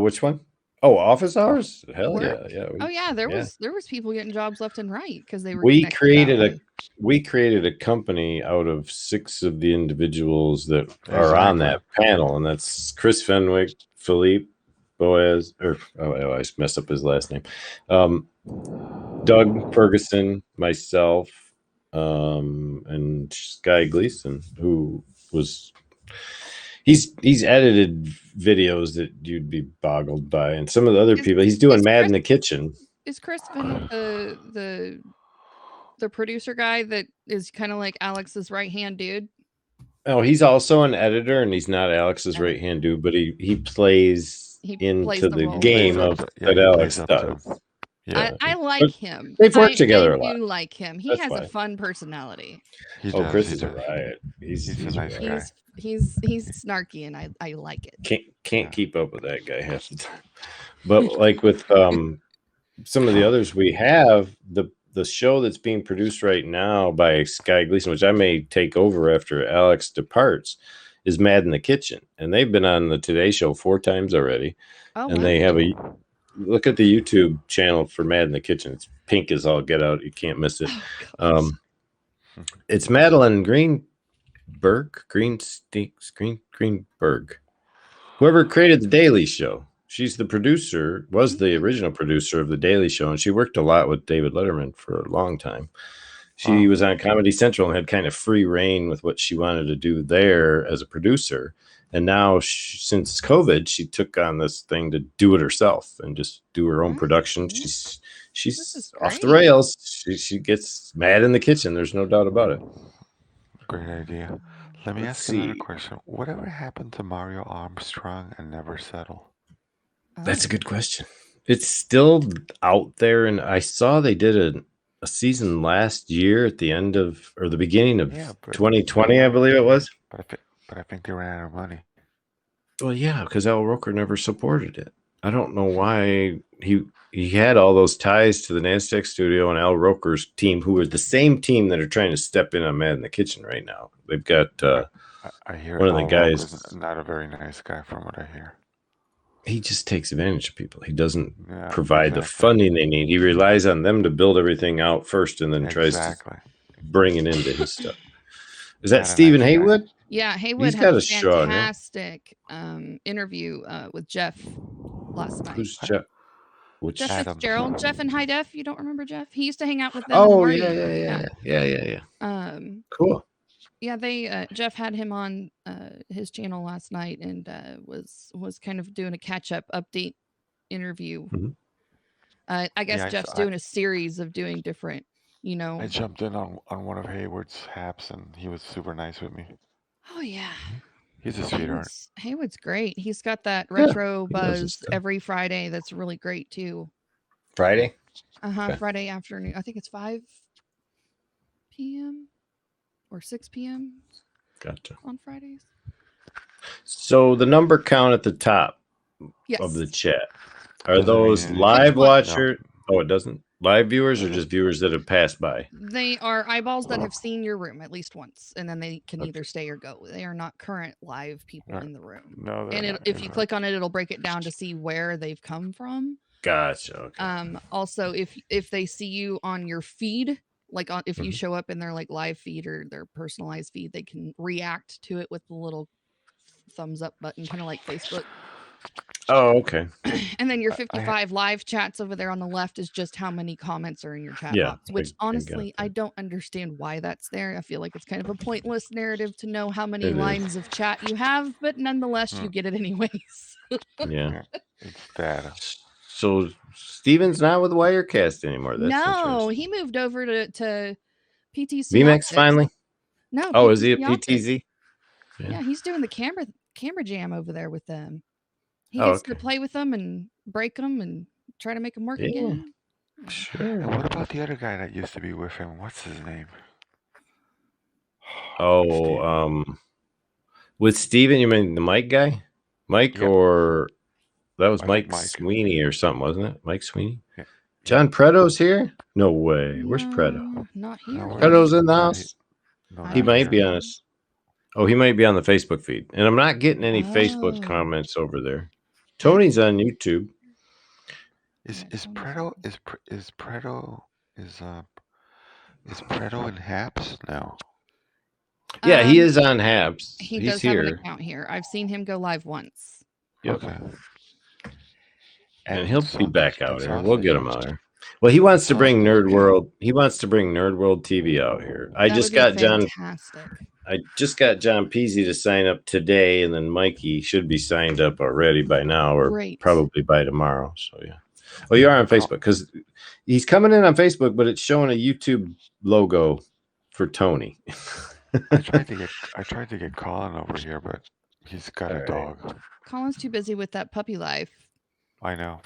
Which one? Oh, office hours? Hell work? Yeah. There was people getting jobs left and right because they were. We created a company out of 6 of the individuals that are on that panel, and that's Chris Fenwick, Philippe, Boaz, I messed up his last name. Doug Ferguson, myself, and Sky Gleason, who was he's edited videos that you'd be boggled by, and some of the other people he's doing Mad in the Kitchen. Is Chris the producer guy that is kind of like Alex's right hand dude? Oh, he's also an editor, and he's not Alex's right hand dude, but he plays into the game that Alex does. Yeah. I like him. They've worked together a lot. I do like him. He has a fun personality. Chris is a riot. He's a nice guy. He's snarky, and I like it. Can't keep up with that guy half the time. But like with some of the others we have, the show that's being produced right now by Sky Gleason, which I may take over after Alex departs, is Mad in the Kitchen, and they've been on the Today Show 4 times already. And they have look at the YouTube channel for Mad in the Kitchen. It's pink as all get out. You can't miss it. It's Madeline Greenberg. Whoever created the Daily Show. She's the producer, was the original producer of the Daily Show, and she worked a lot with David Letterman for a long time. She was on Comedy Central and had kind of free reign with what she wanted to do there as a producer. And now, since COVID, she took on this thing to do it herself and just do her own production. She's off the rails. She gets mad in the kitchen. There's no doubt about it. Great idea. Let me ask you another question. Whatever happened to Mario Armstrong and Never Settle? That's a good question. It's still out there, and I saw they did a season last year at the end of, or the beginning of 2020, I believe it was. But I think they ran out of money. Well, yeah, because Al Roker never supported it. I don't know why. He had all those ties to the NASDAQ studio and Al Roker's team, who are the same team that are trying to step in on Mad in the Kitchen right now. They've got I hear one of the guys. Roker's not a very nice guy, from what I hear. He just takes advantage of people. He doesn't provide the funding they need. He relies on them to build everything out first, and then tries to bring it into his stuff. Is that Stephen Haywood? Yeah, Haywood He's had got a a show on here. fantastic interview with Jeff last night. Who's Jeff? Which? Jeff Adam. Fitzgerald, Jeff and High Def. You don't remember Jeff? He used to hang out with them and Oh Marty. yeah. Cool. Yeah, they Jeff had him on his channel last night and was kind of doing a catch up update interview. Mhm. I guess Yeah, Jeff's doing a series of doing different, I jumped in on one of Hayward's haps, and he was super nice with me. Oh yeah. He's a sweetheart. Haywood's great. He's got that Yeah, retro he knows his buzz stuff. every Friday. That's really great too. Friday. Uh-huh. Okay. Friday afternoon. I think it's 5 p.m. or 6 p.m. Gotcha. on Fridays. So the number count at the top Yes. of the chat, are Doesn't those mean anything. live Which one? watchers? Oh, it doesn't. Live viewers or Mhm. just viewers that have passed by? They are eyeballs that have seen your room at least once, and then they can Okay. either stay or go. They are not current live people Right. in the room. No, they're And not. if you click on it, it'll break it down to see where they've come from. Gotcha. Okay. Also, if they see you on your feed, like if you Mhm. show up in their like live feed or their personalized feed, they can react to it with the little thumbs up button, kind of like Facebook. Oh, okay. And then your I- I ha- 55 live chats over there on the left is just how many comments are in your chat Yeah, box, which I got honestly, I that. don't understand why that's there. I feel like it's kind of a pointless narrative to know how many It is. lines of chat you have, but nonetheless, you Hmm. get it anyways. Yeah. Yeah, it's data. So Steven's not with Wirecast anymore. That's No, interesting. he moved over to PTC. VMAX Optics. finally. No. Oh, is he at PTC Optics. PTZ? Yeah, he's doing the camera jam over there with them. He Oh, gets to okay. play with them and break them and try to make them work Yeah. again. Sure. And what about the other guy that used to be with him? What's his name? Oh, Steve. with Steven, you mean the Mike guy? Mike Yep. or that was I think Mike Mike. Sweeney or something, wasn't it? Mike Sweeney? Yeah. John Preto's here? No way. Where's Preto? No, not here. No, Preto's in the not house. No, I He not might here. be on us. Oh, he might be on the Facebook feed. And I'm not getting any Facebook Oh. comments over there. Tony's on YouTube. Is Yeah, is Tony's Preto on. is Preto is Preto in Haps? No. Yeah, he is on Habs. He He's does have an here. account here. I've seen him go live once. Yep. Okay. And he'll be Sausage- back and out here. We'll get him Sausage. out here. Well, he wants to bring Sausage, Nerd yeah. World. He wants to bring Nerd World TV out here. I That just would be got John. fantastic. I just got John Peasy to sign up today, and then Mikey should be signed up already by now, or Great. probably by tomorrow. So yeah. Oh, you are on Facebook because he's coming in on Facebook, but it's showing a YouTube logo for Tony. I tried to get Colin over here, but he's got a All right. dog. Colin's too busy with that puppy life. I know.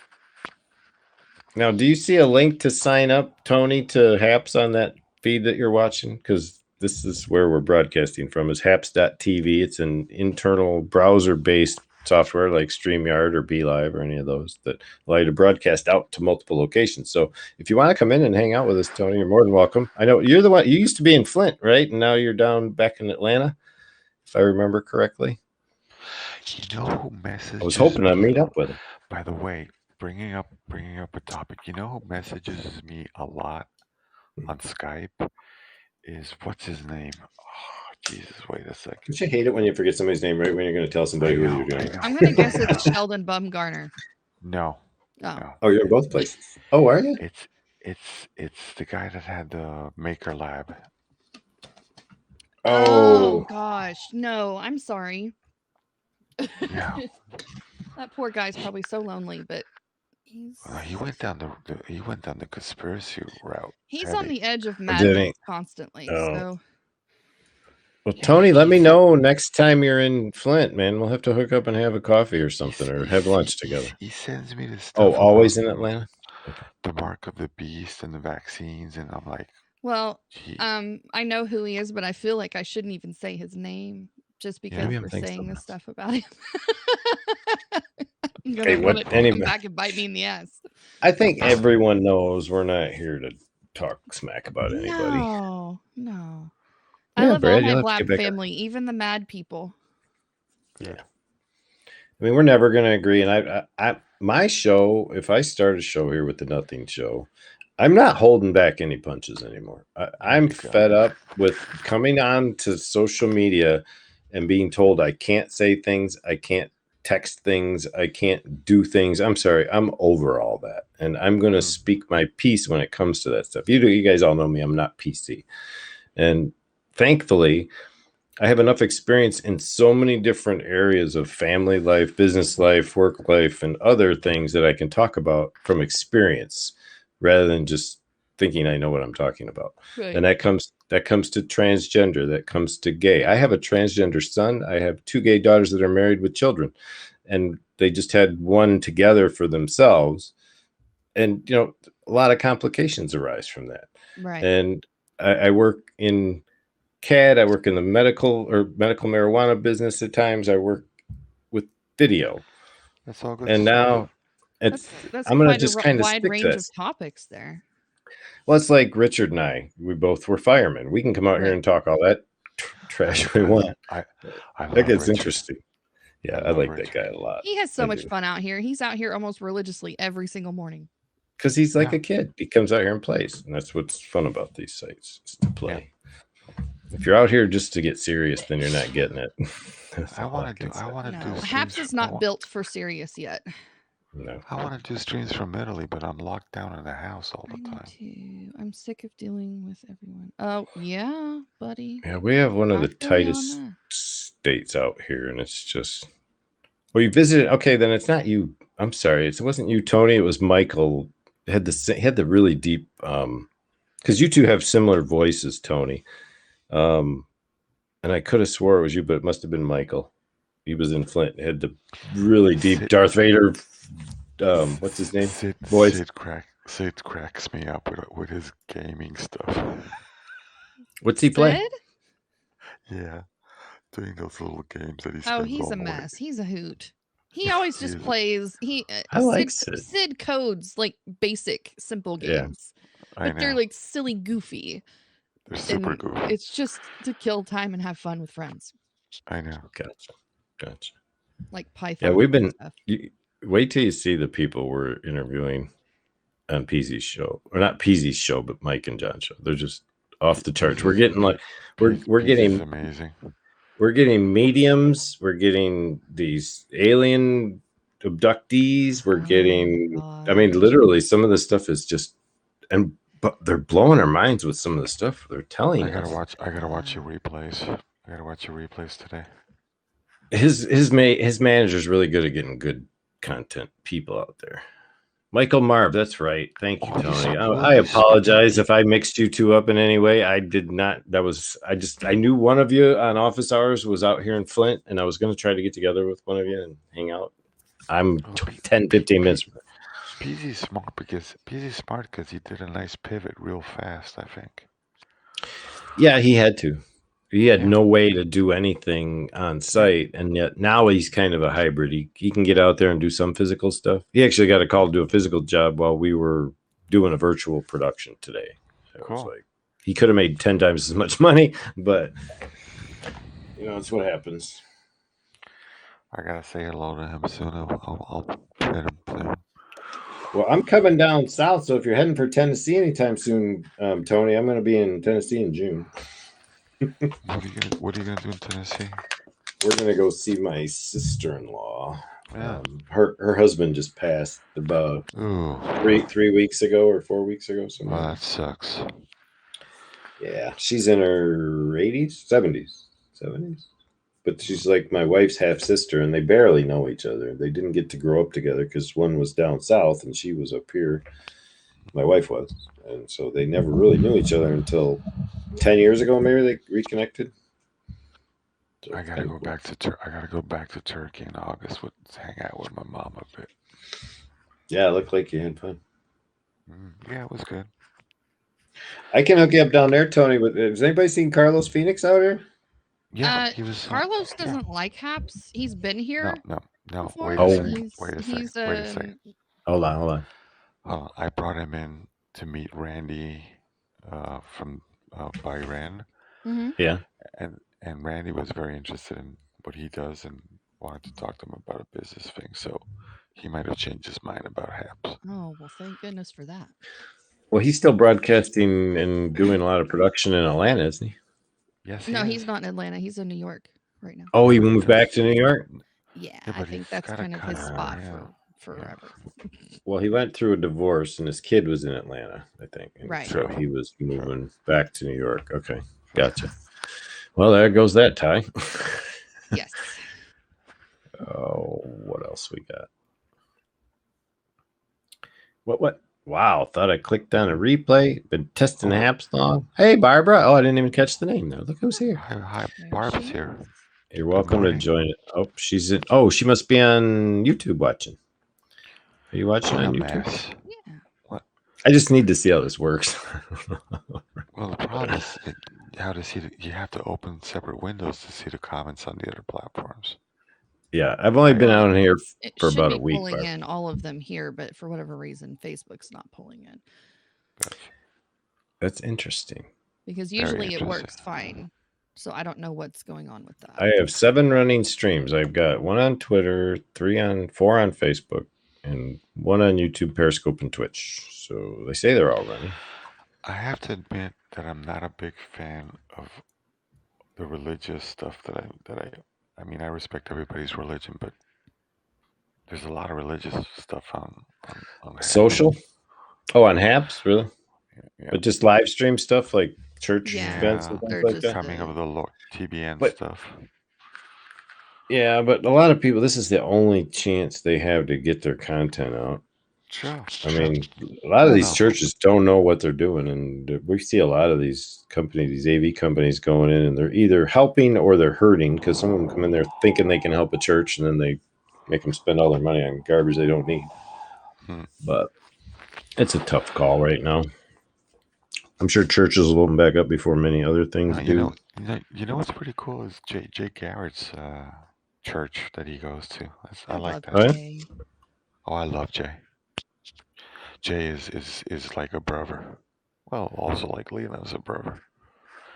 Now, do you see a link to sign up, Tony, to Haps on that feed that you're watching? Because this is where we're broadcasting from, is haps.tv. It's an internal browser-based software like StreamYard or BeLive or any of those that allow you to broadcast out to multiple locations. So if you want to come in and hang out with us, Tony, you're more than welcome. I know you're the one, you used to be in Flint, right? And now you're down back in Atlanta, if I remember correctly. You know who messages I was hoping to me? meet up with him. By the way, bringing up a topic. You know who messages me a lot on Skype is what's his name? Oh, Jesus, wait a second. Don't you hate it when you forget somebody's name right when you're going to tell somebody who you're doing? I'm going to guess it's Sheldon Bumgarner. No, Oh. no. Oh, you're in both places. Oh, are you? It's the guy that had the Maker Lab. Oh, gosh. No, I'm sorry. Yeah. That poor guy's probably so lonely, but He went down the conspiracy route. he's heavy. on the edge of Did madness he? constantly. Oh. So well, Tony, let me know next time you're in Flint, man. We'll have to hook up and have a coffee or something, or have lunch together. He sends me this stuff. Oh, always about in Atlanta? the mark of the beast and the vaccines, and I'm like, well, gee, I know who he is, but I feel like I shouldn't even say his name just because Maybe I'm we're thinking saying this something stuff about him. I'm Hey, gonna what- let it any- come back and bite me in the ass. I think everyone knows we're not here to talk smack about anybody. No, no. I Yeah, love Brad, all you'll my have to Blab get back on. family, even the mad people. Yeah. I mean, we're never going to agree. And my show, if I start a show here with the Nothing Show, I'm not holding back any punches anymore. I'm you go. fed up with coming on to social media and being told I can't say things, I can't text things, I can't do things. I'm sorry, I'm over all that, and I'm going to speak my piece when it comes to that stuff. You guys all know me. I'm not PC, and thankfully, I have enough experience in so many different areas of family life, business life, work life, and other things that I can talk about from experience rather than just thinking I know what I'm talking about. Right. And that comes to transgender, that comes to gay. I have a transgender son. I have 2 gay daughters that are married with children, and they just had one together for themselves. And, you know, a lot of complications arise from that. Right. And I work in CAD. I work in the medical marijuana business at times. I work with video. That's all good. And now That's I'm going to quite just a kind of wide stick to range this. of topics there. Well, it's like Richard and I. We both were firemen. We can come out here and talk all that trash we want. I That love gets Richard. interesting. Yeah, I like Richard. that guy a lot. He has so much fun out here. He's out here almost religiously every single morning. Because he's like a kid. He comes out here and plays. And that's what's fun about these sites, is to play. Yeah. If you're out here just to get serious, then you're not getting it. I want to do. Haps is not built for serious yet. No. I want to do streams from Italy, but I'm locked down in the house all the time. I'm sick of dealing with everyone. Oh, yeah, buddy. Yeah, we have one of the tightest states out here, and it's just... Well, you visited... Okay, then it's not you. I'm sorry. It wasn't you, Tony. It was Michael. It had the really deep... Because you two have similar voices, Tony. And I could have swore it was you, but it must have been Michael. He was in Flint. It had the really deep Darth Vader... what's his name? Voice. Sid cracks me up with his gaming stuff. What's he play? Yeah, doing those little games that he spends Oh, he's a mess. He's a hoot. He always just plays. I like Sid. Sid codes like basic, simple games, but they're like silly, goofy. They're super goofy. It's just to kill time and have fun with friends. I know. Gotcha. Like Python. Yeah, we've been. Wait till you see the people we're interviewing on PZ's show, or not PZ's show, but Mike and John's show. They're just off the charts. We're getting like we're getting amazing. We're getting mediums. We're getting these alien abductees. We're getting. I mean, literally, some of the stuff is just, but they're blowing our minds with some of the stuff they're telling us. I gotta watch your replays. I gotta watch your replays today. His manager's really good at getting good content people out there. Michael Marv, that's right. Thank you, Tony. I apologize if I mixed you two up in any way. I did not. I knew one of you on office hours was out here in Flint, and I was going to try to get together with one of you and hang out. I'm 10, 15 minutes. PZ's smart because he did a nice pivot real fast, I think. Yeah, he had to. He had no way to do anything on site, and yet now he's kind of a hybrid. He can get out there and do some physical stuff. He actually got a call to do a physical job while we were doing a virtual production today. So cool. It's like he could have made 10 times as much money, but it's what happens. I gotta say hello to him soon. I'll hit him soon. Well, I'm coming down south, so if you're heading for Tennessee anytime soon, Tony, I'm going to be in Tennessee in June. What are you gonna do in Tennessee? We're gonna go see my sister-in-law. Yeah. Her husband just passed about 3 weeks ago or 4 weeks ago. Oh, that sucks. Yeah, she's in her 80s, 70s, but she's like my wife's half sister, and they barely know each other. They didn't get to grow up together because one was down south and she was up here. My wife was, and so they never really knew each other until 10 years ago. Maybe they reconnected. So I gotta go back to Turkey in August. Hang out with my mom a bit. Yeah, it looked like you had fun. Yeah, it was good. I can hook you up down there, Tony. But has anybody seen Carlos Phoenix out here? Yeah, he was. Carlos doesn't like Haps. He's been here. No. Before. Wait a second. Hold on. I brought him in to meet Randy from Byran. Mm-hmm. Yeah. And Randy was very interested in what he does and wanted to talk to him about a business thing. So he might have changed his mind about Haps. Oh, well, thank goodness for that. Well, he's still broadcasting and doing a lot of production in Atlanta, isn't he? Yes. No, he's not in Atlanta. He's in New York. right now. Oh, he moved back to New York? Yeah, Yeah, I but think he's that's gotta kind of his cut- spot yeah. for forever. Well, he went through a divorce and his kid was in Atlanta, I think. And Right. so he was moving back to New York. Okay. Gotcha. Well, there goes that tie. Yes. Oh, what else we got? What? Wow, thought I clicked on a replay. Been testing the apps long. Hey, Barbara. Oh, I didn't even catch the name there. Look who's here. Hi, There Barbara's she here. is. You're welcome to morning. join it. Oh, she's in. Oh, she must be on YouTube watching. Are you watching on YouTube? Dumbass. Yeah. I just need to see how this works. Well, the problem is how to see you have to open separate windows to see the comments on the other platforms. Yeah, I've only been Well, out here It for should about be a week. pulling Barbara. in all of them here, but for whatever reason, Facebook's not pulling in Gotcha. That's interesting. because Very usually it interesting. works fine. So I don't know what's going on with that. I have 7 running streams. I've got 1 on Twitter, 4 on Facebook, and 1 on YouTube, Periscope, and Twitch. So they say they're all running. I have to admit that I'm not a big fan of the religious stuff I mean, I respect everybody's religion, but there's a lot of religious stuff on Haps. Social? Oh, on Haps, really? Yeah. But just live stream stuff like church Yeah, events and they're things like just that. Coming of the Lord, TBN But- stuff. Yeah, but a lot of people, this is the only chance they have to get their content out. Sure. I mean, a lot of No, these no. churches don't know what they're doing, and we see a lot of these companies, these AV companies, going in, and they're either helping or they're hurting because some of them come in there thinking they can help a church, and then they make them spend all their money on garbage they don't need. But it's a tough call right now. I'm sure churches will open back up before many other things do. You know what's pretty cool is Jay Garrett's church that he goes to. I like love that. Oh, yeah? Jay. Oh, I love Jay. Jay is like a brother. Well, also like Leland's a brother.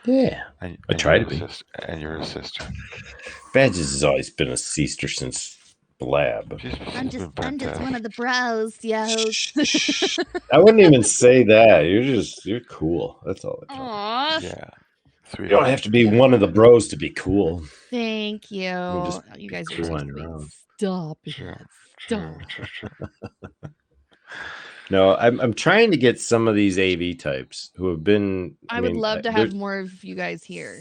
Yeah. And I try you're to a be. and you're a sister. Badges has always been a sister since Blab. She's I'm been just fantastic. one of the bros, yo. Shh. I wouldn't even say that. You're cool. That's all that counts. Aw, Yeah. You don't have to be one of the bros to be cool. thank you. just You guys are cool too on your sweet. own. Stop it. Sure, Stop. No, I'm trying to get some of these AV types who have been. I would mean, love to they're- have more of you guys here.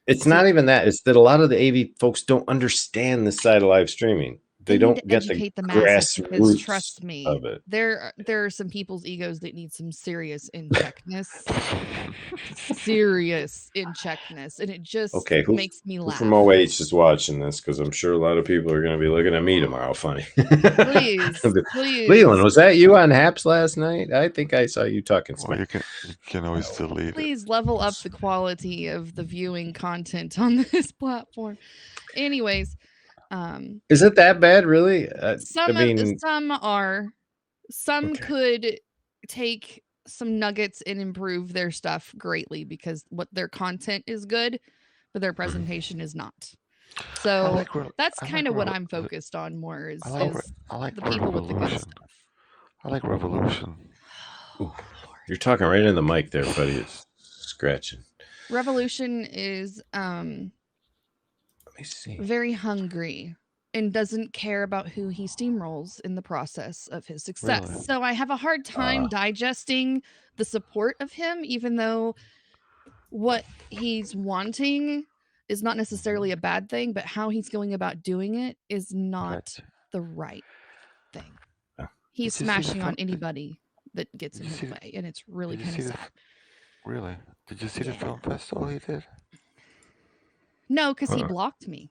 It's not even that. It's that a lot of the AV folks don't understand this side of live streaming. They They need don't to get the masses because grassroots trust me, of it. there are some people's egos that need some serious in checkness. Serious in checkness. And it just Okay, who makes me Who laugh. from OH is watching this? Because I'm sure a lot of people are going to be looking at me tomorrow. Funny. Please, please. Leland, was that you on Haps last night? I think I saw you talking Well, smack. you can always delete it. Please level up the quality of the viewing content on this platform. Anyways, Is it that bad, really? some are. Some Okay. could take some nuggets and improve their stuff greatly because what their content is good, but their presentation is not. So that's kind of what I'm focused on more is I like the people with the good Revolution. stuff. I like Revolution. Ooh, you're talking right in the mic there, buddy. It's scratching. Revolution is Let me see. very hungry and doesn't care about who he steamrolls in the process of his success. Really? So I have a hard time digesting the support of him, even though what he's wanting is not necessarily a bad thing, but how he's going about doing it is not the right thing. He's Did you see the smashing on film- anybody that gets in Did you his see the- way, and it's really Did you kind of see the sad. Really? Did you see the Yeah. film festival he did? No, because he Huh. blocked me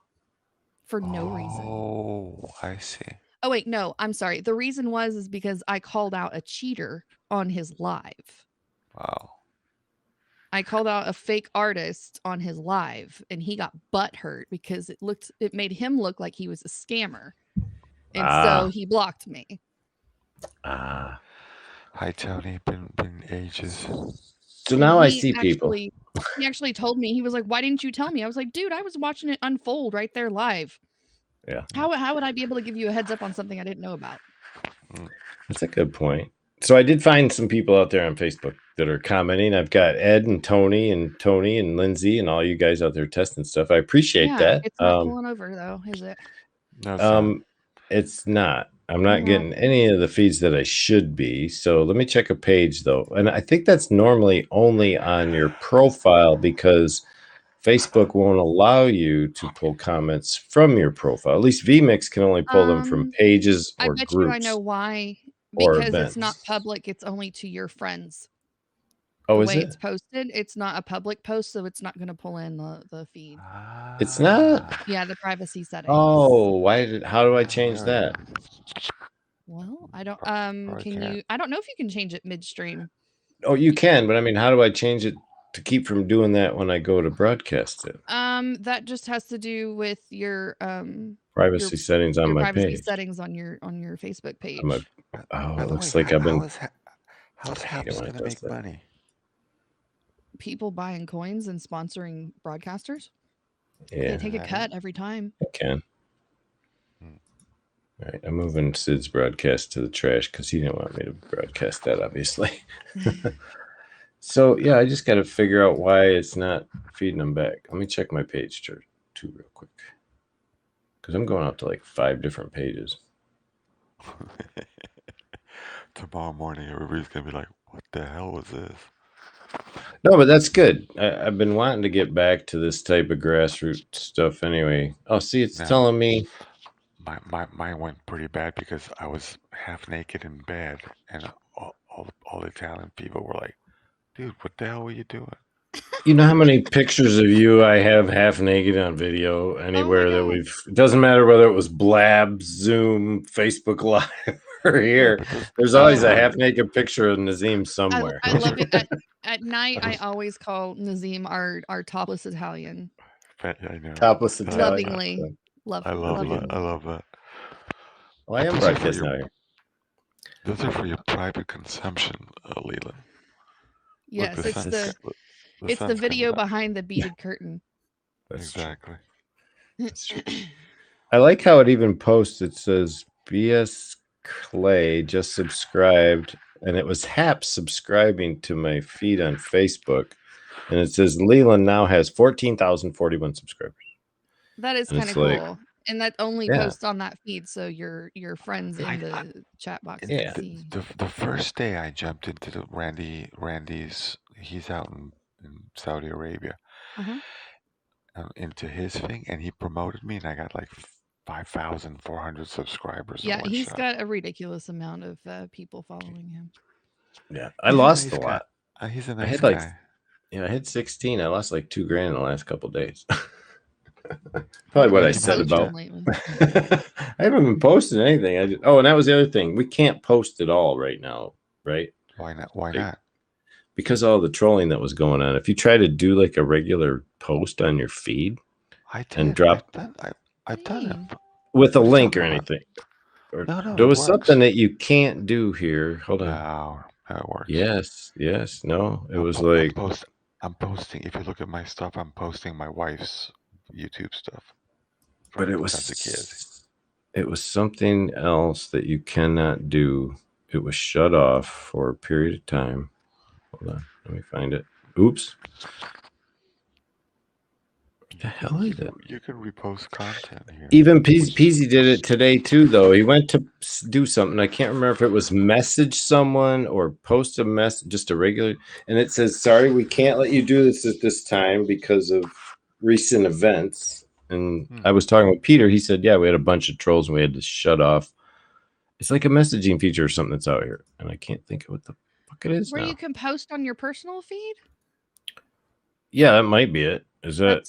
for no reason. Oh, I see. Oh wait, no, I'm sorry. The reason is because I called out a cheater on his live. Wow. I called out a fake artist on his live, and he got butthurt because it made him look like he was a scammer, and so he blocked me. Ah. Hi, Tony. Been ages. So now I He see people. He actually told me, he was like, "Why didn't you tell me?" I was like, "Dude, I was watching it unfold right there live. Yeah. How would I be able to give you a heads up on something I didn't know about?" That's a good point. So I did find some people out there on Facebook that are commenting. I've got Ed and Tony and Lindsay and all you guys out there testing stuff. I appreciate that. It's not pulling over though, is it? No, it's not. It's not. I'm not Yeah. getting any of the feeds that I should be. So let me check a page though. And I think that's normally only on your profile because Facebook won't allow you to pull comments from your profile. At least VMix can only pull them from pages or I bet groups. you I know why. or Because it's not events. public, it's only to your friends. Oh, The is way it? it's posted, it's not a public post, so it's not going to pull in the feed. It's not? Yeah, the privacy settings. Oh, how do I change that? Well, I don't Probably can can't. you I don't know if you can change it midstream. Oh, you can, but I mean, how do I change it to keep from doing that when I go to broadcast it? That just has to do with your Privacy settings on your my privacy page. settings on your Facebook page. Oh, it looks like I've been. How's Haps gonna make money? People buying coins and sponsoring broadcasters. Yeah, They take a cut every time. I can. All right, I'm moving Sid's broadcast to the trash because he didn't want me to broadcast that, obviously. So yeah, I just got to figure out why it's not feeding them back. Let me check my page too real quick because I'm going out to like 5 different pages. Tomorrow morning, everybody's gonna be like, "What the hell was this?" No, but that's good. I've been wanting to get back to this type of grassroots stuff anyway. Oh, see, it's telling me. Mine went pretty bad because I was half naked in bed, and all the Italian people were like, "Dude, what the hell were you doing?" You know how many pictures of you I have half naked on video anywhere that we've. It doesn't matter whether it was Blab, Zoom, Facebook Live, or here. There's always a half naked picture of Nazim somewhere. I love it. At night, I always call Nazim our topless Italian. I know. Topless Italian. Lovingly. I love that. Well, I am broadcasting out here. Those are for your private consumption, Leland. Yes, it's the video behind the beaded curtain. Exactly. That's true. I like how it even posts. It says BS Clay just subscribed, and it was Hap subscribing to my feed on Facebook, and it says Leland now has 14,041 subscribers. That is kind of cool, and that only posts on that feed, so your friends in the chat box can see. The first day I jumped into the Randy's, he's out in Saudi Arabia, into his thing, and he promoted me, and I got like 5,400 subscribers. Yeah, he's got a ridiculous amount of people following him. Yeah, I lost a lot. He's a nice guy. I hit 16. I lost like $2,000 in the last couple of days. Probably what I said about. I haven't been posting anything. And that was the other thing. We can't post at all right now, right? Why not? Why not? Because of all the trolling that was going on. If you try to do like a regular post on your feed I've done it with a link or anything. No, there was something that you can't do here. Hold on. No, it works. Yes. No, it was like I'm posting. If you look at my stuff, I'm posting my wife's YouTube stuff. But it was something else that you cannot do. It was shut off for a period of time. Hold on, let me find it. Oops. What the hell is it? You can repost content here. Even Peasy did it today too, though. He went to do something. I can't remember if it was message someone or post a message, just a regular. And it says, "Sorry, we can't let you do this at this time because of recent events." And I was talking with Peter. He said, "Yeah, we had a bunch of trolls and we had to shut off." It's like a messaging feature or something that's out here, and I can't think of what the fuck it is. Where you can post on your personal feed? Yeah, that might be it. Is that?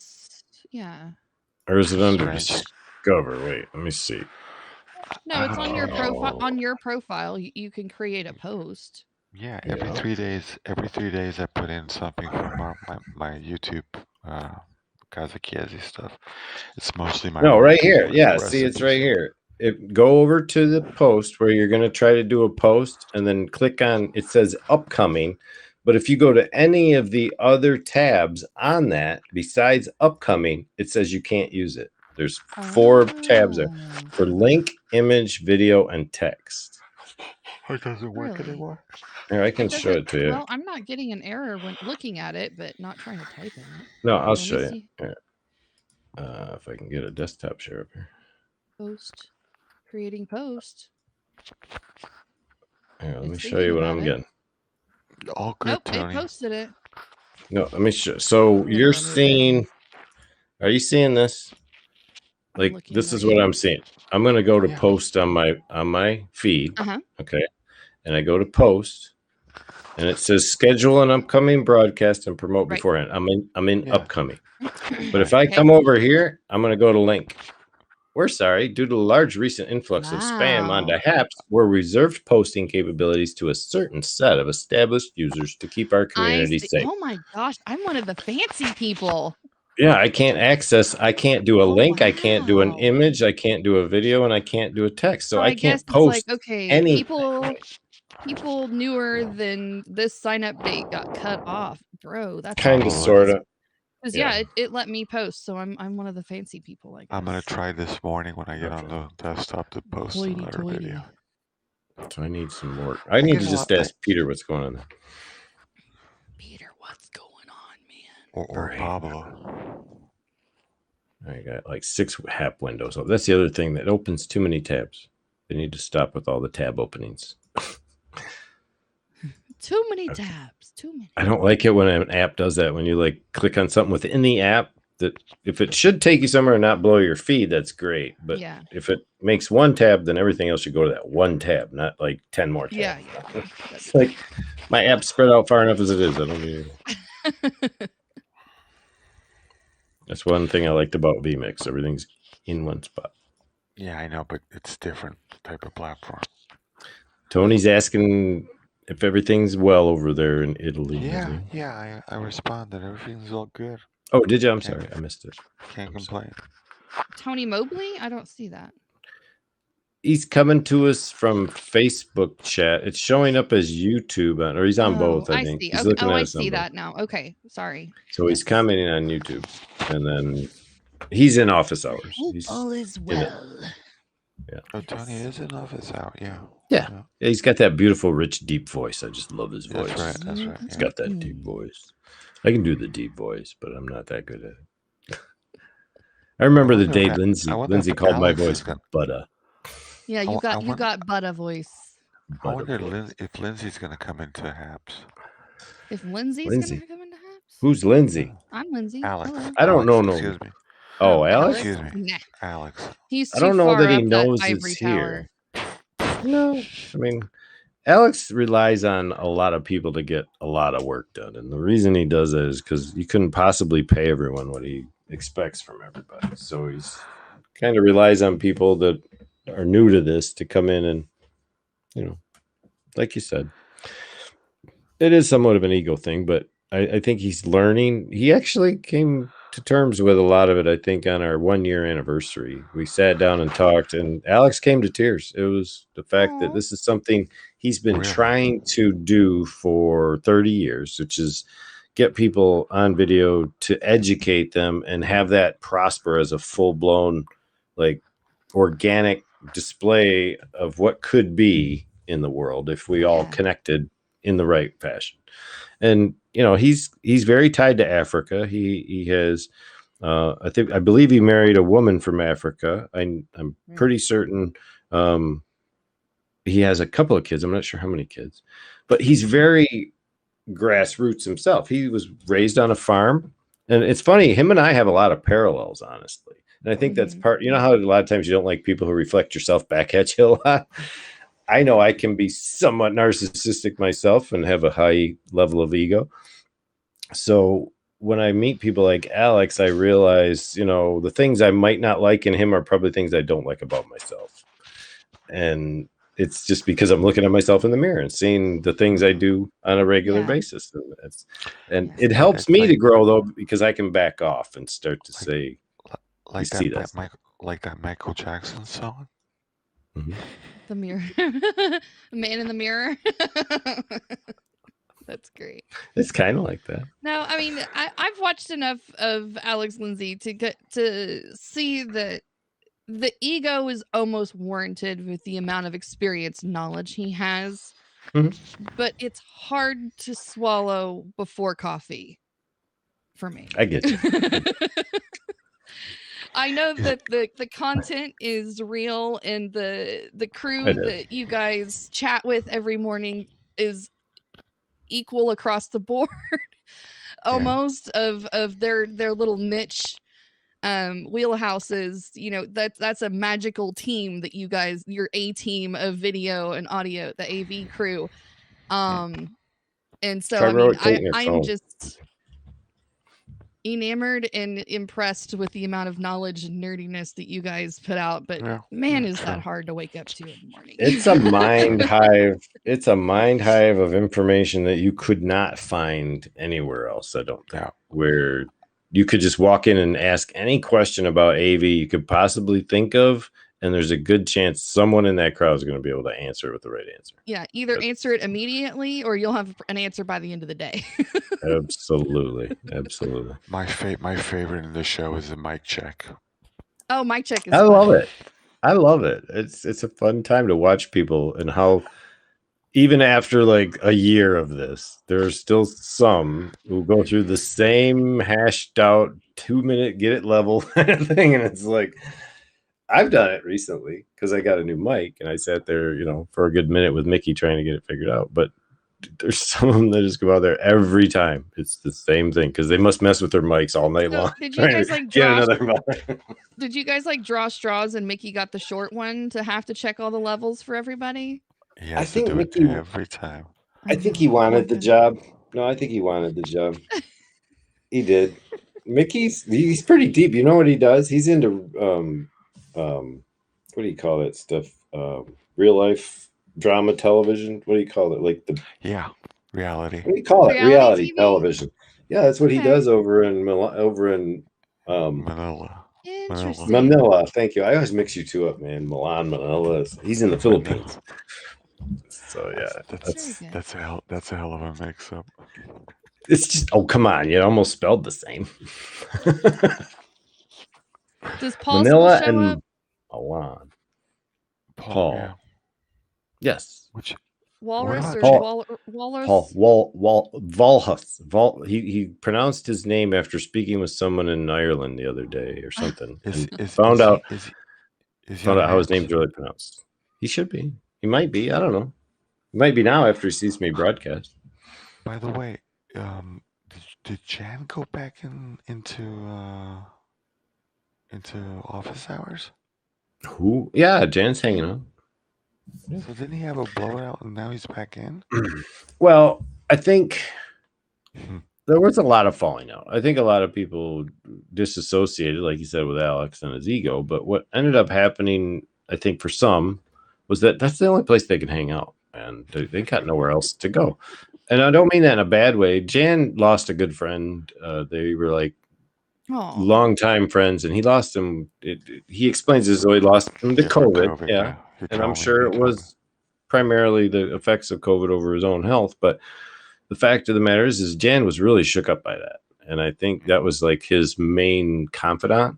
Yeah. Or is it under Discover? Wait, let me see. No, it's on your profile. On your profile, you can create a post. Yeah, every 3 days. Every 3 days, I put in something from my YouTube Kazakiezi stuff. It's mostly my. No, right here. Yeah, see, it's right here. Go over to the post where you're going to try to do a post, and then click on. It says upcoming. But if you go to any of the other tabs on that, besides upcoming, it says you can't use it. There's 4 tabs there for link, image, video, and text. It doesn't work Really? anymore. Here, I can It show it to you. Well, I'm not getting an error when looking at it, but not trying to type in it. No, I'll Let me show you. see. Here. If I can get a desktop share up here. Post. Creating post. Here, let me It's show you thinking what about I'm it. getting. All good, Nope, Tony. it posted it. No, let me show. So I'm gonna you're remove it. seeing. Are you seeing this? I'm Like looking this is right what now. I'm seeing. I'm gonna go to Yeah. post on my feed. Uh-huh. Okay, and I go to post, and it says schedule an upcoming broadcast and promote Right. beforehand. I'm in Yeah. upcoming. But if I Okay. come over here, I'm gonna go to link. We're sorry, due to the large recent influx of spam onto Wow. apps, we're reserved posting capabilities to a certain set of established users to keep our I community see. safe. Oh my gosh, I'm one of the fancy people. Yeah, I can't do a Oh, link, I can't do an wow. image, I can't do a video, and I can't do a text. So So I I guess can't it's like, post okay, anything. people newer than this sign up date got cut off. Bro, that's Kind of, Probably. sort of. Because Yeah. it let me post, so I'm one of the fancy people, I guess. I'm gonna try this morning when I get on the desktop to post Hoity another toity. video. So I need some more. I need to guess just I'll- ask Peter what's going on there. Peter, what's going on, man? Or Right. Pablo. I got like 6 app windows. Oh, that's the other thing that opens too many tabs. They need to stop with all the tab openings. Too many tabs. Too many. I don't like it when an app does that. When you like click on something within the app, that if it should take you somewhere and not blow your feed, that's great. But Yeah. if it makes one tab, then everything else should go to that one tab, not like 10 more tabs. Yeah. It's like my app's spread out far enough as it is. I don't need it. That's one thing I liked about vMix. Everything's in one spot. Yeah, I know, but it's different type of platform. Tony's asking if everything's well over there in Italy. Yeah, I responded. Everything's all good. Oh, did you? I'm sorry. I missed it. Can't complain. Tony Mobley? I don't see that. He's coming to us from Facebook chat. It's showing up as YouTube, or he's on both, I think. See. He's Okay. looking Oh, at I us on see both. that now. Okay. Sorry. So he's commenting on YouTube, and then he's in office hours. All is well. Yeah. Oh, Tony is in office out. Yeah. Yeah. He's got that beautiful, rich, deep voice. I just love his voice. That's right. He's Yeah. got that deep voice. I can do the deep voice, but I'm not that good at it. I remember the day Lindsay called my voice Butta. Yeah, you got Butta voice. I wonder if Lindsay's gonna come into Haps. If Lindsay's gonna come into Haps? Who's Lindsay? I'm Lindsay. Alex. Hello. I don't know. Excuse me. Oh, Alex? Excuse me. Nah. Alex. He's too I don't know far that he up knows that it's ivory here. tower. No, I mean, Alex relies on a lot of people to get a lot of work done. And the reason he does that is because you couldn't possibly pay everyone what he expects from everybody. So he's kind of relies on people that are new to this to come in and, like you said, it is somewhat of an ego thing, but I think he's learning. He actually came to terms with a lot of it, I think, on our 1-year anniversary. We sat down and talked, and Alex came to tears. It was the fact that this is something he's been trying to do for 30 years, which is get people on video to educate them and have that prosper as a full-blown, like, organic display of what could be in the world if we all connected in the right fashion. And he's very tied to Africa. He has I believe he married a woman from Africa. I'm pretty certain he has a couple of kids. I'm not sure how many kids, but he's very grassroots himself. He was raised on a farm, and it's funny, him and I have a lot of parallels, honestly. And I think that's part, how a lot of times you don't like people who reflect yourself back at you a lot. I know I can be somewhat narcissistic myself and have a high level of ego. So when I meet people like Alex, I realize, the things I might not like in him are probably things I don't like about myself. And it's just because I'm looking at myself in the mirror and seeing the things I do on a regular basis. And it helps me to grow, though, because I can back off and start to say, like that Michael Jackson song. Mm-hmm. The mirror. Man in the mirror. That's great. It's kind of like that. No, I mean, I've watched enough of Alex Lindsay to get to see that the ego is almost warranted with the amount of experience and knowledge he has, but it's hard to swallow before coffee for me. I get you. I know that the content is real, and the crew It is. that you guys chat with every morning is equal across the board, almost of their little niche wheelhouses. You know, that's a magical team that you guys, your A team of video and audio, the AV crew. And so Try I mean, rotating your I'm phone. just enamored and impressed with the amount of knowledge and nerdiness that you guys put out, but man, is that hard to wake up to in the morning. It's a mind hive. It's a mind hive of information that you could not find anywhere else, I don't think. Where you could just walk in and ask any question about AV you could possibly think of, and there's a good chance someone in that crowd is going to be able to answer it with the right answer. Yeah, either answer it immediately or you'll have an answer by the end of the day. Absolutely. My favorite in the show is the mic check. Oh, mic check is I fun. love it. I love it. It's a fun time to watch people, and how even after like a year of this, there are still some who go through the same hashed out 2-minute get it level kind of thing, and it's like, I've done it recently because I got a new mic and I sat there, for a good minute with Mickey trying to get it figured out. But there's some of them that just go out there every time. It's the same thing because they must mess with their mics all night long. Did you guys like get draw? another Did you guys like draw straws and Mickey got the short one to have to check all the levels for everybody? I think Mickey every time. I think he wanted the job. No, I think he wanted the job. He did. He's pretty deep. You know what he does? He's into what do you call that stuff? Real life drama television. What do you call it? Like reality. What do you call it? Reality TV? Television. Yeah, that's what he does over in Manila. Interesting. Manila. Thank you. I always mix you two up, man. Milan, Manila. He's in the Philippines. So yeah, that's a hell of a mix up. It's just, oh come on, you almost spelled the same. Does Paul Manila show and up? Milan. Paul. Yeah. Yes. Which Walrus or Walrus? Valhus. He pronounced his name after speaking with someone in Ireland the other day or something. Found out how his name's really pronounced. He should be. He might be. I don't know. He might be now after he sees me broadcast. By the way, did Jan go back into office hours? Who? Yeah, Jan's hanging out. So didn't he have a blowout and now he's back in? Well, I think there was a lot of falling out. I think a lot of people disassociated, like you said, with Alex and his ego. But what ended up happening, I think, for some, was that that's the only place they can hang out, and they got nowhere else to go. And I don't mean that in a bad way. Jan lost a good friend. They were like longtime friends, and he lost him. He explains as though he lost him to COVID. Yeah. And I'm sure it was primarily the effects of COVID over his own health. But the fact of the matter is Jan was really shook up by that. And I think that was like his main confidant.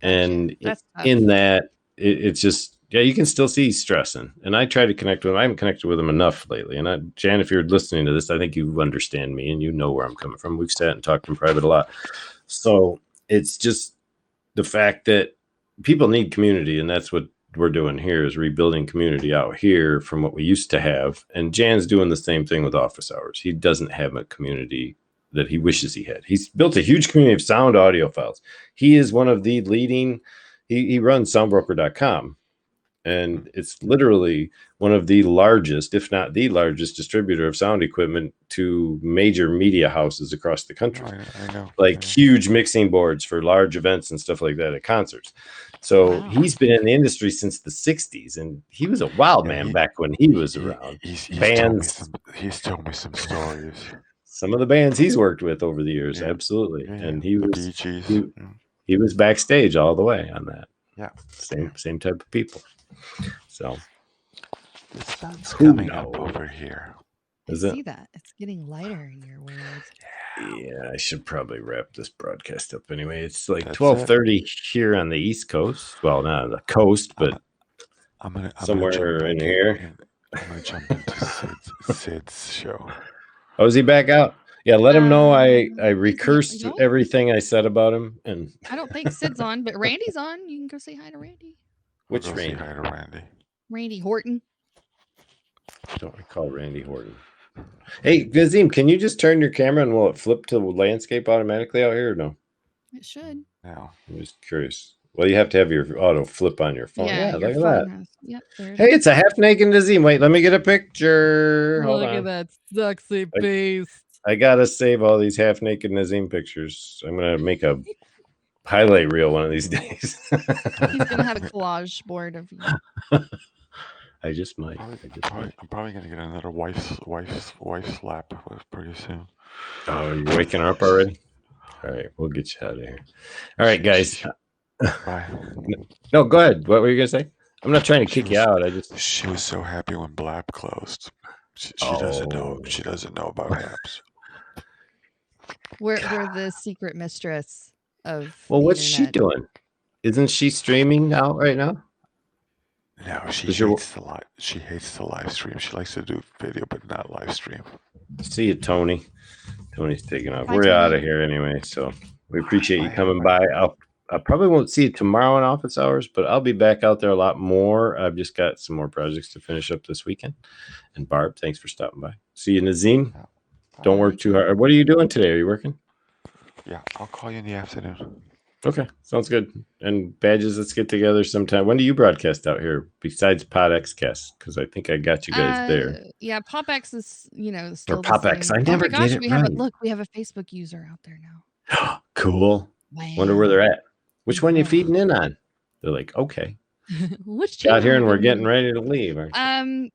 And in that, it's just, you can still see he's stressing. And I try to connect with him. I haven't connected with him enough lately. And Jan, if you're listening to this, I think you understand me and you know where I'm coming from. We've sat and talked in private a lot. So it's just the fact that people need community, and that's what we're doing here, is rebuilding community out here from what we used to have. And Jan's doing the same thing with office hours. He doesn't have a community that he wishes he had. He's built a huge community of sound audio files. He is one of the leading, he runs soundbroker.com, and it's literally one of the largest, if not the largest, distributor of sound equipment to major media houses across the country. I know. Like huge mixing boards for large events and stuff like that at concerts. So he's been in the industry since the 60s, and he was a wild man back when he was around. He's told me some stories. Some of the bands he's worked with over the years, absolutely. And he was backstage all the way on that. Yeah. Same type of people. So the sun's coming up over here. Is I it? see that. It's getting lighter in your world. Yeah, I should probably wrap this broadcast up anyway. It's like That's 12:30 here on the East Coast. Well, not on the coast, but I'm gonna jump somewhere back in here. I'm gonna jump into Sid's show. Oh, is he back out? Yeah, let him know I Is he recursed on? everything I said about him. And I don't think Sid's on, but Randy's on. You can go say hi to Randy. We'll which go say Randy? hi to Randy. Randy Horton. Don't recall Randy Horton. Hey, Gazim, can you just turn your camera and will it flip to landscape automatically out here or no? It should. Now, I'm just curious. Well, you have to have your auto flip on your phone. Yeah, your look at phone that. has. Yep, there it Hey, is. it's a half naked Nazim. Wait, let me get a picture. Hold Look on. at that sexy beast. I gotta save all these half naked Nazim pictures. I'm gonna make a highlight reel one of these days. He's gonna have a collage board of you. I just might. I'm probably gonna get another wife slap pretty soon. Oh, you're waking her up already? All right, we'll get you out of here. All right, guys. Bye. No, go ahead. What were you gonna say? I'm not trying to kick you out. She was so happy when Blab closed. She doesn't know. Oh. She doesn't know about Haps. We're the secret mistress of. Well, the what's she internet. doing? Isn't she streaming out right now? No, she Is your- hates the live. She hates the live stream. She likes to do video, but not live stream. See you, Tony. Tony's taking off. Bye, We're Tony. out of here anyway, so we appreciate you Bye, coming by. I probably won't see you tomorrow in office hours, but I'll be back out there a lot more. I've just got some more projects to finish up this weekend. And Barb, thanks for stopping by. See you, Nazim. Don't work too hard. What are you doing today? Are you working? Yeah, I'll call you in the afternoon. Okay, sounds good. And Badges, let's get together sometime. When do you broadcast out here besides PodXcast? Because I think I got you guys there. Yeah, PopX is still Or PopX. the same. I never oh my gosh, get it we have right. we have a Facebook user out there now. Cool. Wow. Wonder where they're at. Which one you Yeah. feeding in on? They're like, okay. Which Got here and channel we're are you getting on? ready to leave. aren't you?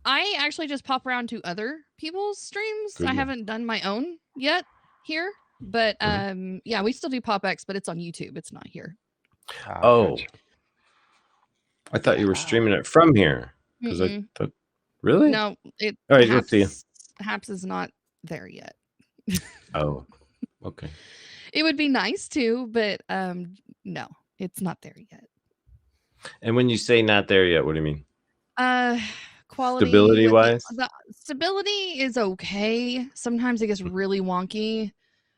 I actually just pop around to other people's streams. Good I one. haven't done my own yet here, but yeah, we still do PopX, but it's on YouTube. It's not here. Oh, Gotcha. I thought you were streaming it from here. Because I Mm-mm. thought, really? No, it. All right, let's see. Haps is not there yet. Oh, okay. It would be nice to, but no, it's not there yet. And when you say not there yet, what do you mean? Quality Stability with wise? the stability is okay. Sometimes it gets really wonky,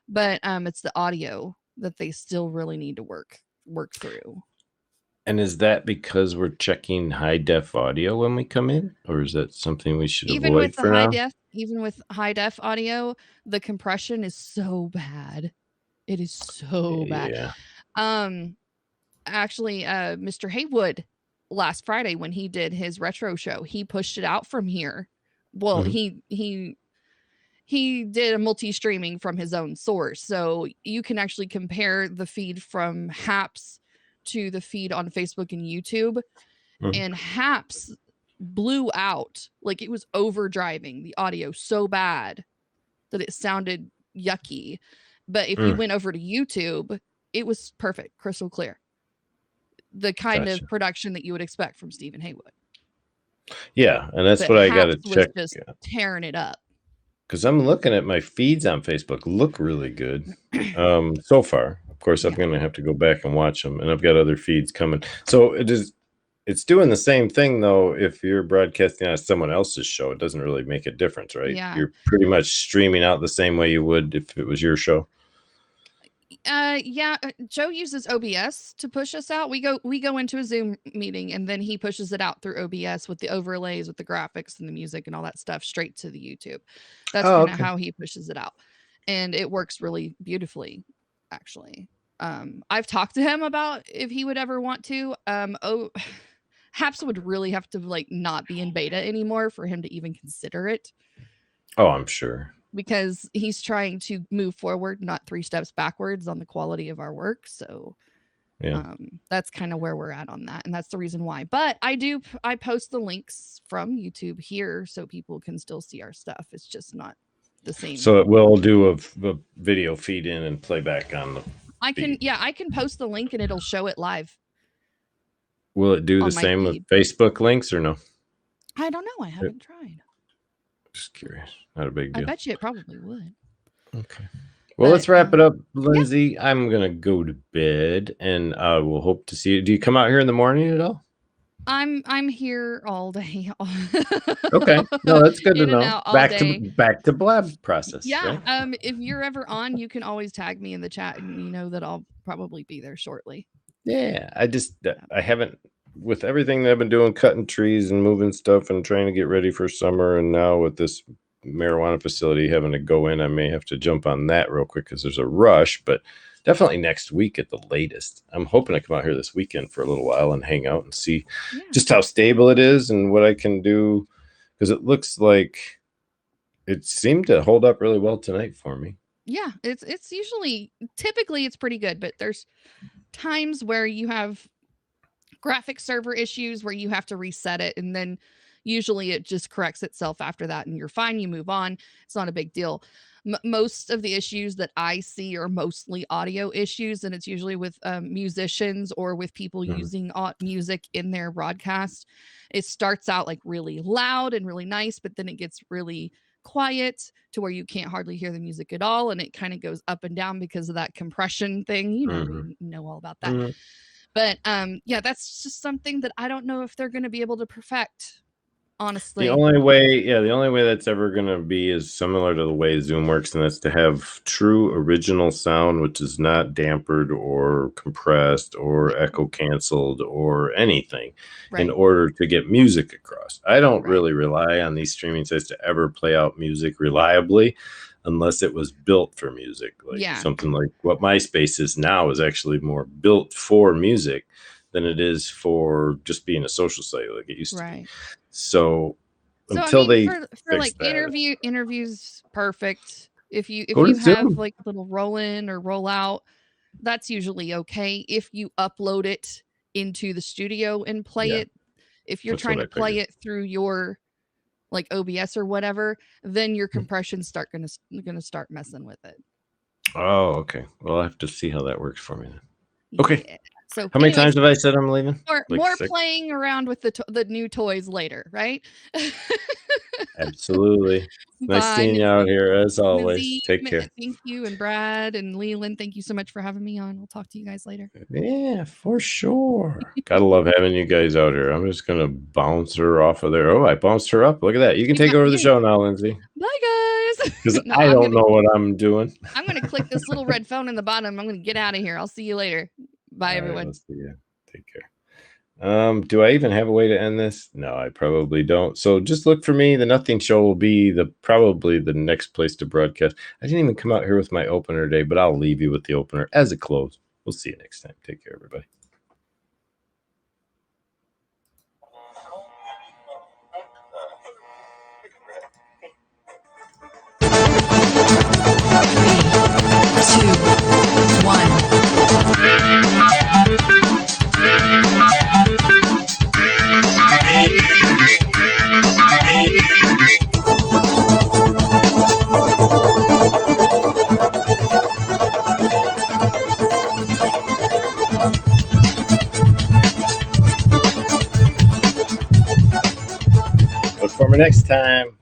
but it's the audio that they still really need to work through. And is that because we're checking high def audio when we come in, or is that something we should Even avoid with the for high now? def, even with high def audio, the compression is so bad. It is so bad. Yeah. Actually, Mr. Haywood last Friday when he did his retro show, he pushed it out from here. Well, he did a multi-streaming from his own source, so you can actually compare the feed from Haps to the feed on Facebook and YouTube. And Haps blew out, like it was overdriving the audio so bad that it sounded yucky. But if you went over to YouTube, it was perfect, crystal clear. The kind of production that you would expect from Stephen Haywood. Yeah, and that's But what I got to Haps was check. just tearing it up. Because I'm looking at my feeds on Facebook, look really good so far. Of course, I'm going to have to go back and watch them, and I've got other feeds coming. So it's doing the same thing though. If you're broadcasting on someone else's show, it doesn't really make a difference, right? Yeah. You're pretty much streaming out the same way you would if it was your show. Yeah, Joe uses OBS to push us out. We go into a Zoom meeting and then he pushes it out through OBS with the overlays, with the graphics and the music and all that stuff straight to the YouTube. That's kind of how he pushes it out. And it works really beautifully, actually. I've talked to him about if he would ever want to. Haps would really have to like not be in beta anymore for him to even consider it. Oh, I'm sure. Because he's trying to move forward, not 3 steps backwards on the quality of our work. So yeah, that's kind of where we're at on that. And that's the reason why. But I post the links from YouTube here so people can still see our stuff. It's just not the same. So it will do a video feed in and play back on the I can post the link and it'll show it live. Will it do the on my same feed. with Facebook links or no? I don't know. I haven't tried. Just curious. Not a big I deal. bet you it probably would. Okay. Well, But, let's wrap it up, Lindsay. I'm gonna go to bed, and I will hope to see you. Do you come out here in the morning at all? I'm here all day. Okay. No, that's good to In and know. out all Back day. to back to blab process. Yeah. Right? If you're ever on, you can always tag me in the chat, and you know that I'll probably be there shortly. Yeah. I haven't, with everything that I've been doing, cutting trees and moving stuff and trying to get ready for summer, and now with this marijuana facility having to go in, I may have to jump on that real quick because there's a rush, but definitely next week at the latest. I'm hoping to come out here this weekend for a little while and hang out and see just how stable it is and what I can do, because it looks like it seemed to hold up really well tonight for me. Yeah, it's usually, typically it's pretty good, but there's times where you have graphic server issues where you have to reset it, and then usually it just corrects itself after that and you're fine, you move on. It's not a big deal. Most of the issues that I see are mostly audio issues, and it's usually with musicians or with people using music in their broadcast. It starts out like really loud and really nice, but then it gets really quiet to where you can't hardly hear the music at all, and it kind of goes up and down because of that compression thing. We know all about that. But yeah, that's just something that I don't know if they're going to be able to perfect, honestly. The only way that's ever going to be is similar to the way Zoom works, and that's to have true original sound, which is not dampered or compressed or echo canceled or anything, in order to get music across. I don't really rely on these streaming sites to ever play out music reliably unless it was built for music. Like something like what MySpace is now is actually more built for music than it is for just being a social site like it used to be. So until they for like that, interviews, perfect. If you Go to have Zoom. like a little roll in or roll out, that's usually okay. If you upload it into the studio and play it, if you're trying to play it through your like OBS or whatever, then your compression's gonna start messing with it. Oh, okay. Well, I'll have to see how that works for me then. Okay. Yeah. So how many times have I said I'm leaving? More playing around with the new toys later, right? Absolutely. Nice seeing you out here as always. Lizzie, take care. Thank you, and Brad and Leland, thank you so much for having me on. We'll talk to you guys later. Yeah, for sure. Gotta love having you guys out here. I'm just gonna bounce her off of there. Oh, I bounced her up. Look at that. You can take over the show now, Lindsay. Bye, guys. Because I don't know what I'm doing. I'm gonna click this little red phone in the bottom. I'm gonna get out of here. I'll see you later. Bye, everyone. Right, see ya. Take care. Do I even have a way to end this? No, I probably don't. So just look for me. The Nothing Show will be probably the next place to broadcast. I didn't even come out here with my opener today, but I'll leave you with the opener as a close. We'll see you next time. Take care, everybody. Look for me next time.